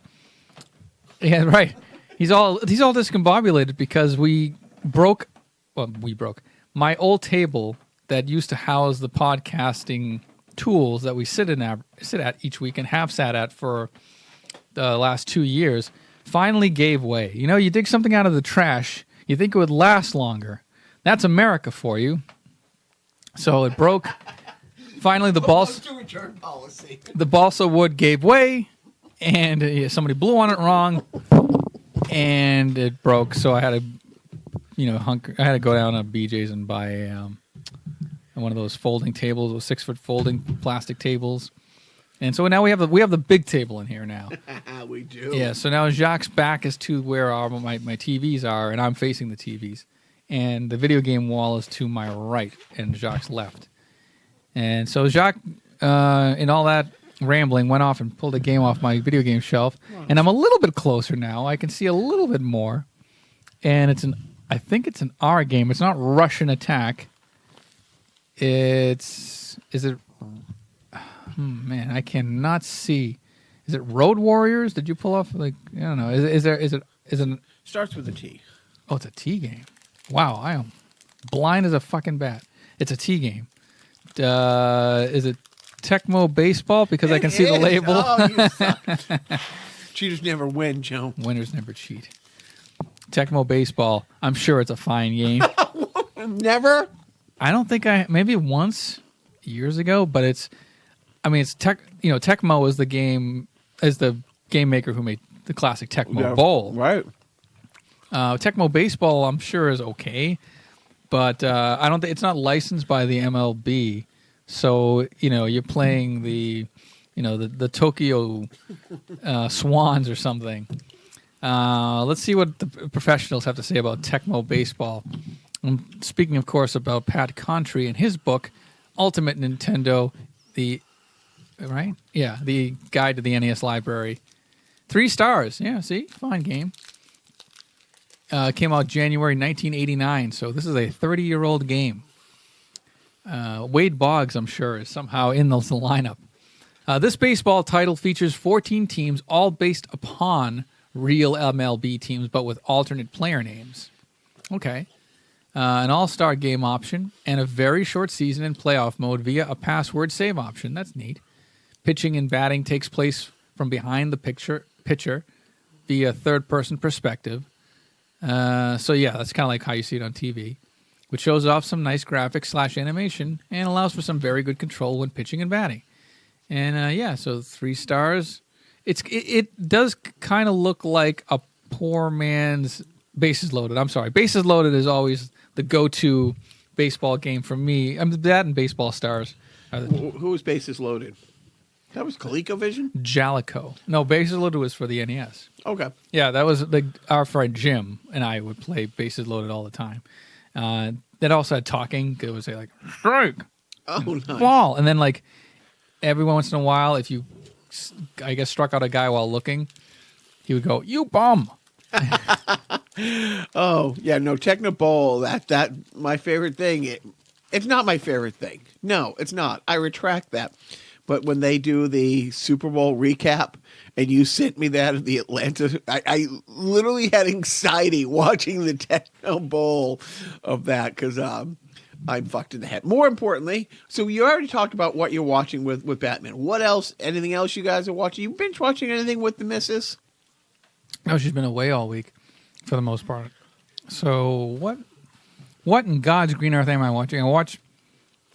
Yeah, right. He's all discombobulated because we broke. My old table that used to house the podcasting tools that we sit at each week and have sat at for the last 2 years finally gave way. You know, you dig something out of the trash, you think it would last longer. That's America for you. So it broke. Finally, the balsa wood gave way, and somebody blew on it wrong, and it broke. So I had to go down to BJ's and buy one of those folding tables, those 6-foot folding plastic tables. And so now we have the big table in here now. We do. Yeah. So now Jacques' back is to where my TVs are, and I'm facing the TVs, and the video game wall is to my right and Jacques' left. And so Jacques, in all that rambling, went off and pulled a game off my video game shelf, and I'm a little bit closer now. I can see a little bit more, and I think it's an R game. It's not Russian Attack. Man, I cannot see. Is it Road Warriors? Did you pull off I don't know. Is it Starts with a T. Oh, it's a T game. Wow, I am blind as a fucking bat. It's a T game. Is it Tecmo Baseball? Because I can see the label. Oh, you suck. Cheaters never win, Joe. Winners never cheat. Tecmo Baseball. I'm sure it's a fine game. Never? I don't think maybe once years ago, but Tecmo is the game maker who made the classic Tecmo Bowl. Right. Tecmo Baseball, I'm sure, is okay, but I don't think it's not licensed by the MLB. So you're playing the Tokyo Swans or something. Let's see what the professionals have to say about Tecmo Baseball. I'm speaking, of course, about Pat Contry and his book, Ultimate Nintendo, the guide to the NES library. 3 stars. Yeah, see? Fine game. Came out January 1989, so this is a 30-year-old game. Wade Boggs, I'm sure, is somehow in the lineup. This baseball title features 14 teams, all based upon real MLB teams, but with alternate player names. Okay. An all-star game option, and a very short season in playoff mode via a password save option. That's neat. Pitching and batting takes place from behind the pitcher via third-person perspective. So yeah, that's kind of like how you see it on TV, which shows off some nice graphics / animation and allows for some very good control when pitching and batting. And so 3 stars. It does kind of look like a poor man's Bases Loaded. I'm sorry, Bases Loaded is always the go-to baseball game for me. That and Baseball Stars. Who was Bases Loaded? That was ColecoVision? Jalico. No, Bases Loaded was for the NES. Okay. Yeah, that was our friend Jim and I would play Bases Loaded all the time. That also had talking. It would say like, strike. Oh, nice. Ball. And then like every once in a while, if you, I guess, struck out a guy while looking, he would go, you bum. Oh yeah, no Techno Bowl. That my favorite thing. It's not my favorite thing. No, it's not. I retract that. But when they do the Super Bowl recap, and you sent me that at the Atlanta, I literally had anxiety watching the Techno Bowl of that because I'm fucked in the head. More importantly, so you already talked about what you're watching with Batman. What else? Anything else you guys are watching? You binge watching anything with the missus? No, she's been away all week for the most part. So what in God's green earth am I watching? I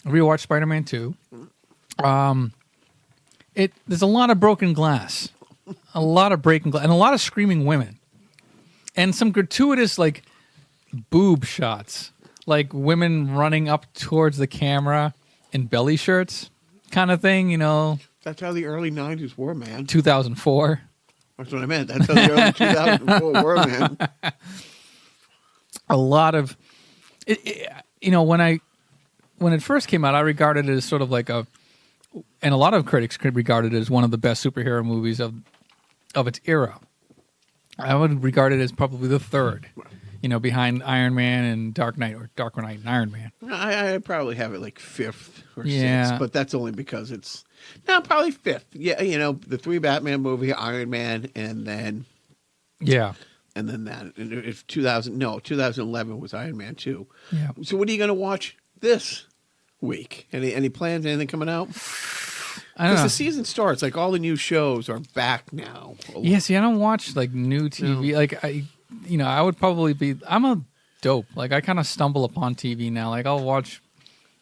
rewatched Spider-Man 2. There's a lot of broken glass. A lot of breaking glass and a lot of screaming women. And some gratuitous like boob shots. Like women running up towards the camera in belly shirts kind of thing, you know. That's how the early 90s were, man. 2004. That's what I meant. That's how the early 2004 were, man. A lot of you know, when it first came out, I regarded it as sort of like and a lot of critics could regard it as one of the best superhero movies of its era. I would regard it as probably the third, you know, behind Iron Man and Dark Knight and Iron Man. I probably have it like fifth or Yeah. sixth, but that's only because it's probably fifth. Yeah, you know, the three Batman movie, Iron Man, and then Yeah. that. And it's 2011 was Iron Man 2. Yeah. So what are you going to watch this week? Any plans? Anything coming out? I don't Because know. the season starts, like all the new shows are back now. Yeah, see, I don't watch like new TV. Like I would probably I'm a dope. Like I kind of stumble upon TV now. Like I'll watch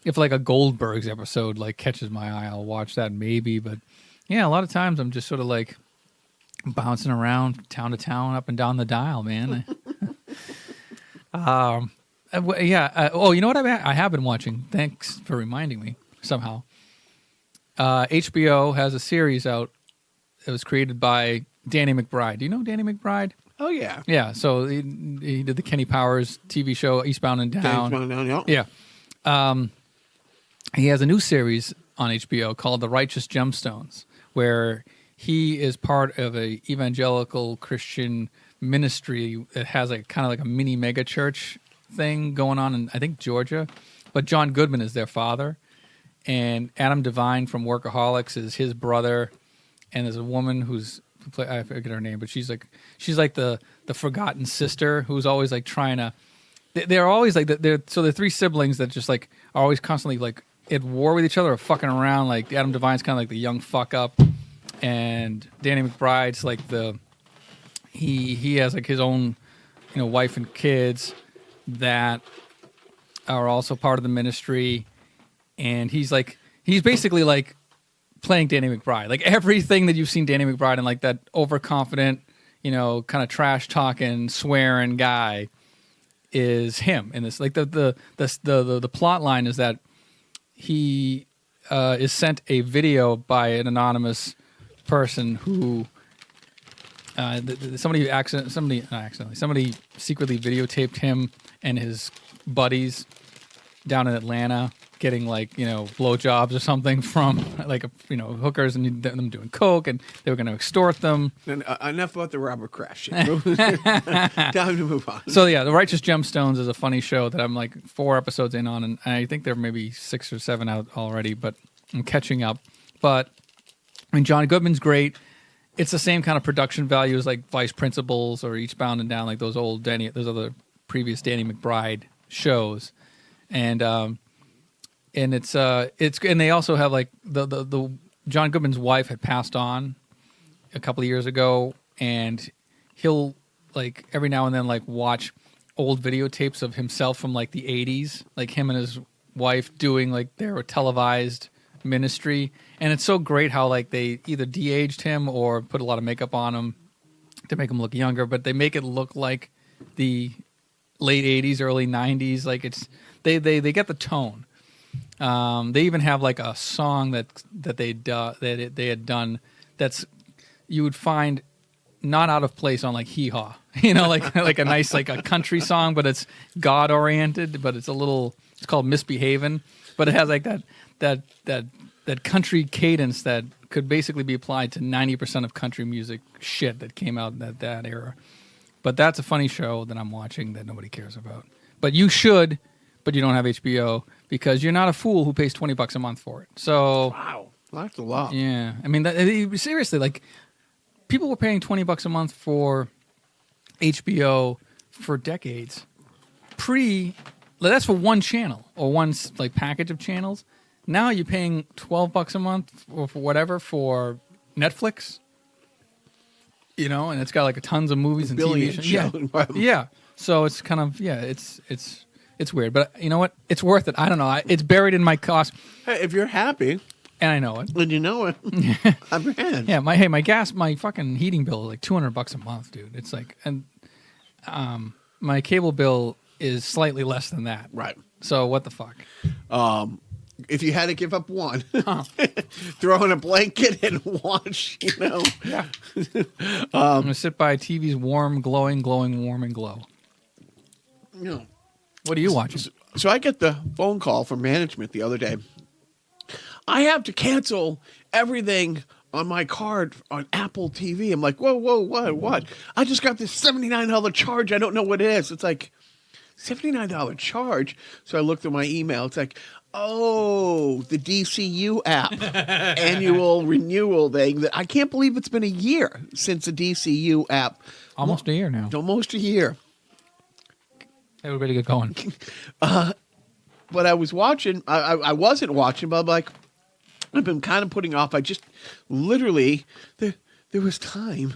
if like a Goldbergs episode like catches my eye, I'll watch that maybe. But yeah, a lot of times I'm just sort of like bouncing around town to town, up and down the dial, man. Oh, you know what I have been watching? Thanks for reminding me somehow. HBO has a series out. It was created by Danny McBride. Do you know Danny McBride? Oh, yeah. Yeah, so he did the Kenny Powers TV show, Eastbound and Down. Yeah. He has a new series on HBO called The Righteous Gemstones, where he is part of a evangelical Christian ministry that has like kind of like a mini mega church thing going on in, I think, Georgia. But John Goodman is their father. And Adam Devine from Workaholics is his brother. And there's a woman I forget her name, but she's like the forgotten sister who's always like trying to. They're always like they're three siblings that just like are always constantly like at war with each other or fucking around. Like Adam Devine's kind of like the young fuck up, and Danny McBride's like he has like his own, you know, wife and kids that are also part of the ministry. And he's basically like playing Danny McBride. Like everything that you've seen Danny McBride in, like that overconfident, you know, kind of trash talking, swearing guy, is him in this. Like the plot line is that he is sent a video by an anonymous person who somebody secretly videotaped him and his buddies down in Atlanta getting like, you know, blowjobs or something from like hookers and them doing coke, and they were going to extort them. And, enough about the Robert Kraft shit. Time to move on. So yeah, The Righteous Gemstones is a funny show that I'm like 4 episodes in on, and I think there may be 6 or 7 out already, but I'm catching up. But I mean, John Goodman's great. It's the same kind of production value as like Vice Principals or Eastbound and Down, like those other previous Danny McBride shows, and it's and they also have like the John Goodman's wife had passed on a couple of years ago, and he'll like every now and then like watch old videotapes of himself from like the 80s, like him and his wife doing like their televised ministry. And it's so great how like they either de-aged him or put a lot of makeup on him to make him look younger, but they make it look like the late 80s, early 90s. Like it's they get the tone. They even have like a song that they had done that's you would find not out of place on like Hee Haw, you know, like a nice like a country song, but it's God oriented, but it's called Misbehavin', but it has like that country cadence that could basically be applied to 90% of country music shit that came out in that era. But that's a funny show that I'm watching that nobody cares about. But you should, but you don't have HBO because you're not a fool who pays $20 a month for it. So Wow, that's a lot. yeah, I mean, seriously, like people were paying $20 a month for HBO for decades. That's for one channel or one like package of channels. Now you're paying $12 a month or for whatever for Netflix. You know, and it's got like tons of movies and TV shows. Yeah. Yeah. So it's kind of it's weird, but you know what? It's worth it. I don't know. It's buried in my cost, Hey, if you're happy and I know it. and you know it, I'm your hand. Yeah, my fucking heating bill is like $200 a month, dude. It's like, and my cable bill is slightly less than that. Right. So what the fuck? If you had to give up one, throw in a blanket and watch, Yeah. I'm gonna sit by TV's warm, glowing, warm and glow. What are you watching? So I get the phone call from management the other day. I have to cancel everything on my card on Apple TV. I'm like, whoa, what? I just got this $79 charge. I don't know what it is. It's like, $79 charge? So I looked at my email. It's like, oh, the DCU app annual renewal thing. That I can't believe it's been a year since the DCU app. Almost a year now. Almost a year. Everybody get going. But I was watching. I wasn't watching, but I'm like, I've been kind of putting off. I just literally there was time,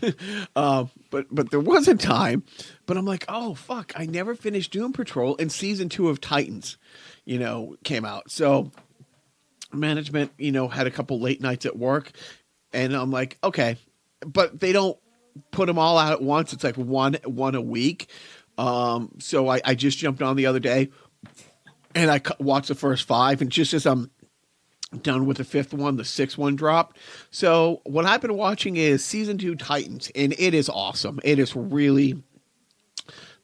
but there wasn't time. But I'm like, oh fuck! I never finished Doom Patrol, and season 2 of Titans, came out. So management, had a couple late nights at work, and I'm like, okay, but they don't put them all out at once. It's like one a week. So I just jumped on the other day, and I watched the first 5, and just as I'm done with the 5th one, the 6th one dropped. So what I've been watching is season 2 Titans, and it is awesome. It is really,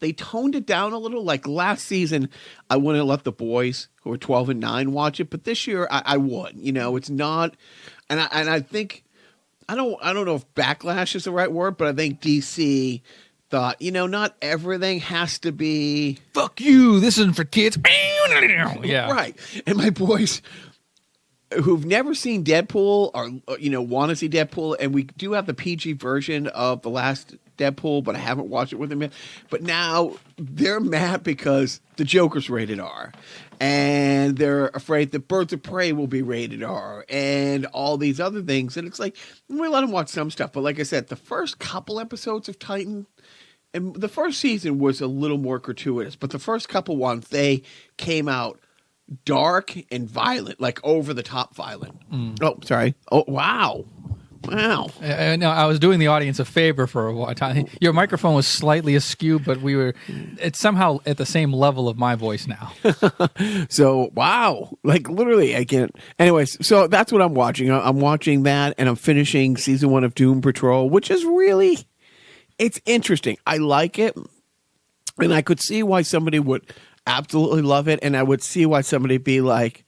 they toned it down a little. Like last season, I wouldn't have let the boys who are 12 and 9 watch it, but this year I would. It's not, and I think I don't know if backlash is the right word, but I think DC thought, not everything has to be Fuck you. This isn't for kids. Yeah. right. And my boys who've never seen Deadpool or want to see Deadpool, and we do have the PG version of the last Deadpool, but I haven't watched it with them yet. But now they're mad because the Joker's rated R, and they're afraid that Birds of Prey will be rated R, and all these other things. And it's like, we let them watch some stuff, but like I said, the first couple episodes of Titan, and the first season was a little more gratuitous, but the first couple ones, they came out dark and violent, like over the top violent. Oh, sorry. Oh, wow. No, I was doing the audience a favor for a while. Your microphone was slightly askew, but it's somehow at the same level of my voice now. So, wow. Like literally, I can't. Anyways, so that's what I'm watching. I'm watching that, and I'm finishing season 1 of Doom Patrol, which is really, it's interesting. I like it, and I could see why somebody would absolutely love it, and I would see why somebody be like,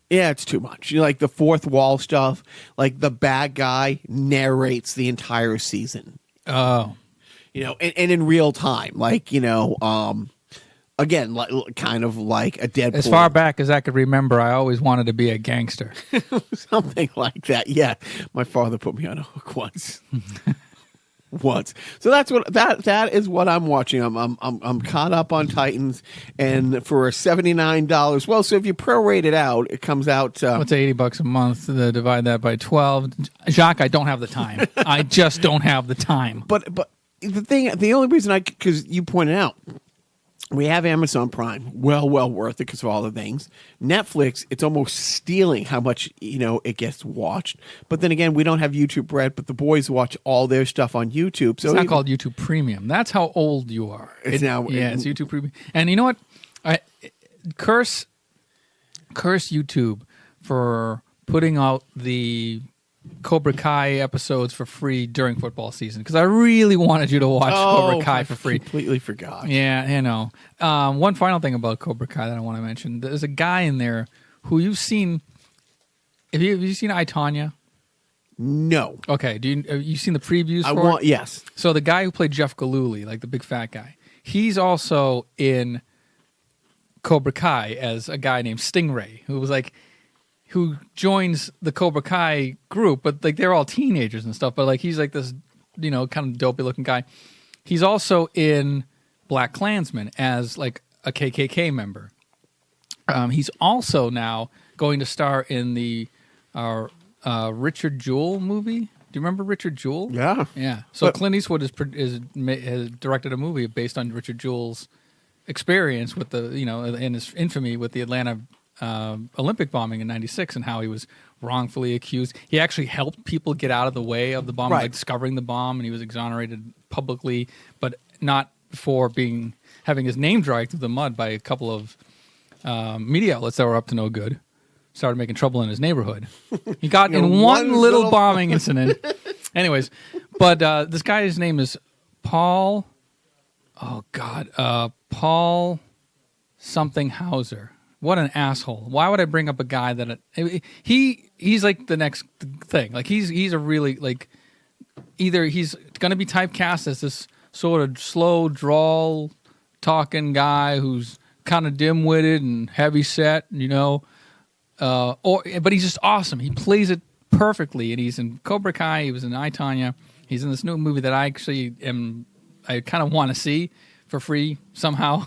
yeah, it's too much. Like the fourth wall stuff, like the bad guy narrates the entire season. Oh. And in real time, like, again, like, kind of like a Deadpool. As far back as I could remember, I always wanted to be a gangster. Something like that. Yeah. My father put me on a hook once. So that's what that is what I'm watching. I'm caught up on Titans, and for $79. Well, so if you prorate it out, it comes out. What's $80 a month? Divide that by 12. Jacques, I don't have the time. I just don't have the time. But the only reason because you pointed out, we have Amazon Prime, well worth it because of all the things. Netflix, it's almost stealing how much it gets watched. But then again, we don't have YouTube Red, but the boys watch all their stuff on YouTube. So it's not called YouTube Premium. That's how old you are. It's YouTube Premium. And you know what? I curse YouTube for putting out the Cobra Kai episodes for free during football season, because I really wanted you to watch Cobra Kai for free. Completely forgot. Yeah, one final thing about Cobra Kai that I want to mention: there's a guy in there who you've seen. Have you seen I, Tonya? No. Okay. Do you seen the previews I for want it? yes. So the guy who played Jeff Galooly, like the big fat guy, he's also in Cobra Kai as a guy named Stingray, who joins the Cobra Kai group, but like they're all teenagers and stuff. But like he's like this, kind of dopey looking guy. He's also in Black Klansman as like a KKK member. He's also now going to star in the Richard Jewell movie. Do you remember Richard Jewell? Yeah. Yeah. So But- Clint Eastwood has directed a movie based on Richard Jewell's experience with in his infamy with the Atlanta Olympic bombing in '96 and how he was wrongfully accused. He actually helped people get out of the way of the bomb, Right. like discovering the bomb, and he was exonerated publicly, but not for having his name dragged through the mud by a couple of media outlets that were up to no good. Started making trouble in his neighborhood. He got in one little bombing incident. Anyways, but this guy's name is Paul. Oh God, Paul something Hauser. What an asshole! Why would I bring up a guy that he's like the next thing? Like he's a really like either he's going to be typecast as this sort of slow drawl talking guy who's kind of dim-witted and heavy set, but he's just awesome. He plays it perfectly, and he's in Cobra Kai. He was in I, Tonya. He's in this new movie that I kind of want to see for free somehow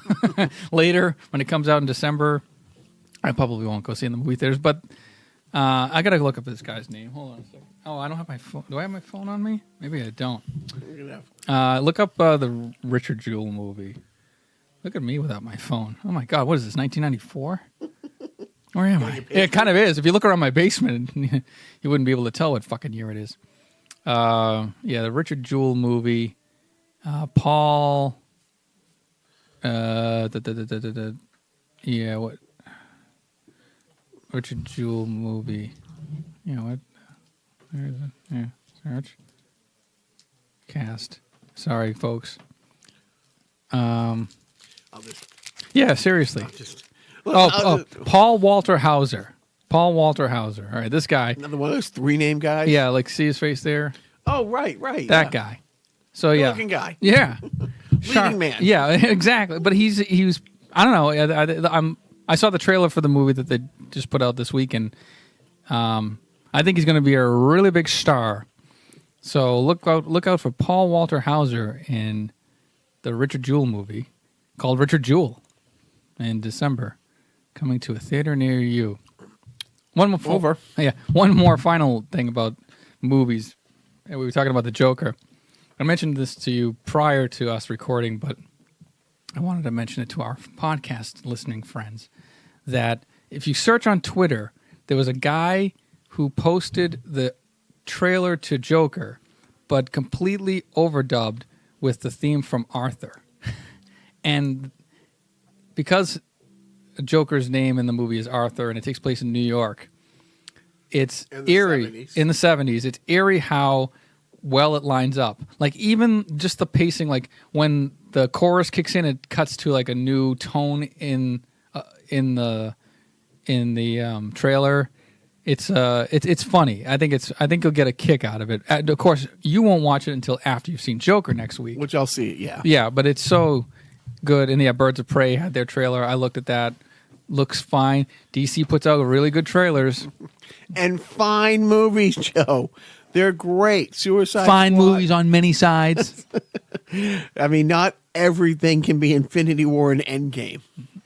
later when it comes out in December. I probably won't go see it in the movie theaters, but I got to look up this guy's name. Hold on a second. Oh, I don't have my phone. Do I have my phone on me? Maybe I don't. Look up the Richard Jewell movie. Look at me without my phone. Oh, my God. What is this, 1994? Where am I? Yeah, it kind of is. If you look around my basement, you wouldn't be able to tell what fucking year it is. The Richard Jewell movie. Paul. Yeah, what? Richard Jewell movie. What? Where is it? Yeah, search. Cast. Sorry, folks. Yeah, seriously. Paul Walter Hauser. Paul Walter Hauser. All right, this guy. Another one of those three-name guys? Yeah, like see his face there? Oh, right. That guy. So, yeah. Good-looking guy. Yeah. Leading man. Yeah, exactly. But he was, I don't know. I saw the trailer for the movie that they just put out this week, and I think he's going to be a really big star. So look out for Paul Walter Hauser in the Richard Jewell movie called Richard Jewell in December, coming to a theater near you. One more final thing about movies. We were talking about the Joker. I mentioned this to you prior to us recording, but I wanted to mention it to our podcast listening friends, that if you search on Twitter, there was a guy who posted the trailer to Joker, but completely overdubbed with the theme from Arthur. And because Joker's name in the movie is Arthur and it takes place in New York, it's eerie. In the 70s. It's eerie how well it lines up. Like even just the pacing, like when the chorus kicks in, it cuts to like a new tone in the trailer. It's funny. I think you'll get a kick out of it. Of course, you won't watch it until after you've seen Joker next week. Which I'll see, yeah. Yeah, but it's so good. And yeah, Birds of Prey had their trailer. I looked at that. Looks fine. DC puts out really good trailers. And fine movies, Joe. They're great. Suicide Fine Squad. movies on many sides. I mean, not everything can be Infinity War and Endgame.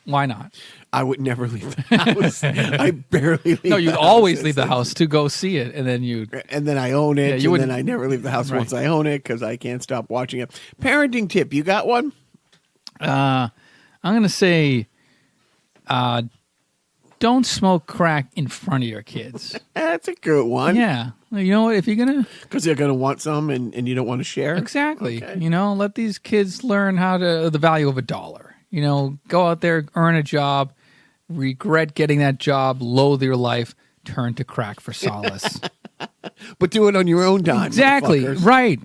Why not? I would never leave the house. I barely leave No, you'd the always house. leave the house to go see it, and then you'd... And then I own it, Yeah, you and wouldn't- then I never leave the house Right. once I own it because I can't stop watching it. Parenting tip, you got one? I'm going to say, don't smoke crack in front of your kids. That's a good one. Yeah. You know what? If you're going to... Because they're going to want some and you don't want to share. Exactly. Okay. Let these kids learn the value of $1. Go out there, earn a job, regret getting that job, loathe your life, turn to crack for solace. But do it on your own time. Exactly. motherfuckers. Right.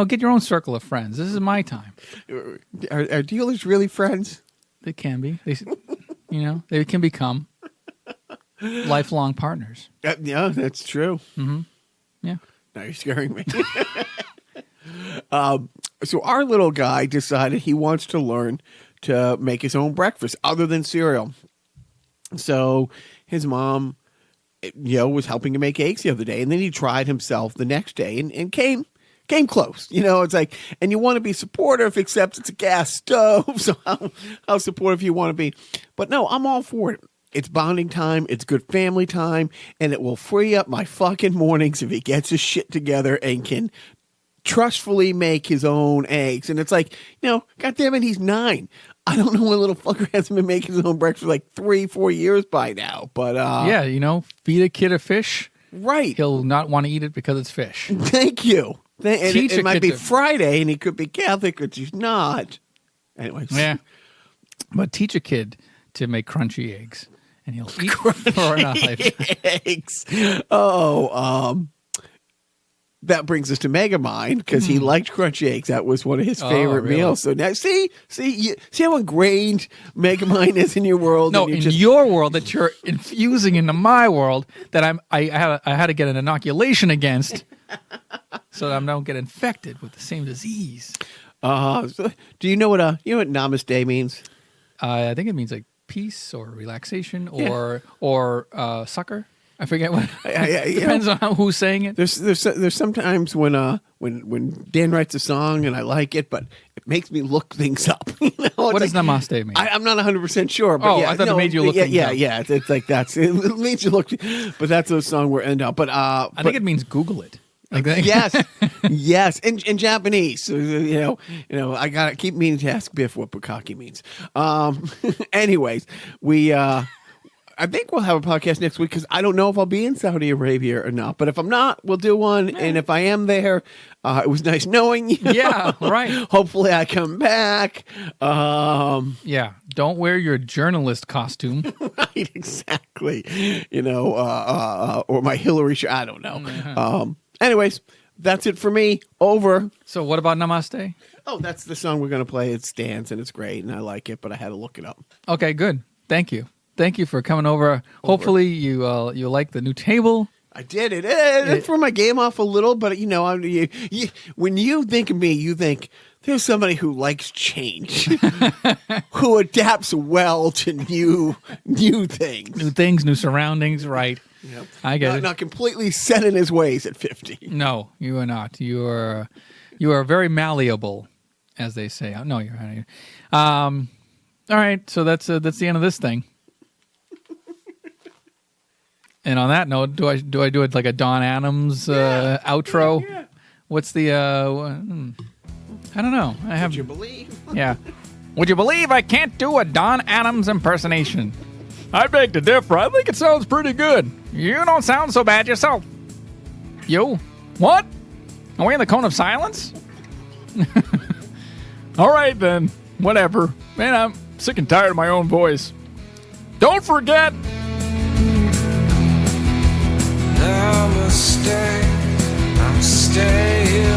Get your own circle of friends. This is my time. Are dealers really friends? They can be. They can become lifelong partners. Yeah, that's true. Yeah. Now you're scaring me. So our little guy decided he wants to learn to make his own breakfast other than cereal. So his mom, was helping to make eggs the other day, and then he tried himself the next day and came close. It's like, and you want to be supportive, except it's a gas stove. So how supportive you want to be. But no, I'm all for it. It's bonding time. It's good family time. And it will free up my fucking mornings if he gets his shit together and can trustfully make his own eggs. And it's like, God damn it, he's 9. I don't know when little fucker hasn't been making his own breakfast for like 3-4 years by now. But feed a kid a fish. Right. He'll not want to eat it because it's fish. Thank you. And Teach a it might kid be to- Friday, and he could be Catholic, which he's not. Anyways. Yeah. But teach a kid to make crunchy eggs, and he'll eat for a lifetime. Eggs. That brings us to Megamind, because he liked crunchy eggs. That was one of his favorite really? meals. So now, see how ingrained Megamind is in your world. No, and in your world that you're infusing into my world that I had to get an inoculation against, so that I don't get infected with the same disease. So do you know what Namaste means? I think it means like peace or relaxation or sucker. I forget what. Depends on who's saying it. There's sometimes when Dan writes a song and I like it, but it makes me look things up. What does namaste mean? I'm not 100% sure. But I thought it made you look things up. Yeah. It's like it makes you look. But that's a song we're end up. But I think it means Google it. Like that. Yes, in Japanese. So, I gotta keep meaning to ask Biff what bukkake means. Anyways, I think we'll have a podcast next week because I don't know if I'll be in Saudi Arabia or not. But if I'm not, we'll do one. Yeah. And if I am there, it was nice knowing you. Yeah, right. Hopefully I come back. Yeah, don't wear your journalist costume. Right, exactly. Or my Hillary shirt. I don't know. Anyways, that's it for me. Over. So what about Namaste? Oh, that's the song we're going to play. It stands and it's great and I like it, but I had to look it up. Okay, good. Thank you. Thank you for coming over. Hopefully you like the new table. I did it. It threw my game off a little, but when you think of me, you think there's somebody who likes change, who adapts well to new things. New things, new surroundings, right. Yep. I get it. Not completely set in his ways at 50. No, you are not. You are very malleable, as they say. No, you're not. All right, so that's the end of this thing. And on that note, do I do it like a Don Adams outro? Yeah. What's the I don't know. Would you believe? Yeah. Would you believe I can't do a Don Adams impersonation? I beg to differ. I think it sounds pretty good. You don't sound so bad yourself. You? What? Are we in the cone of silence? All right, then. Whatever. Man, I'm sick and tired of my own voice. Don't forget... I'm staying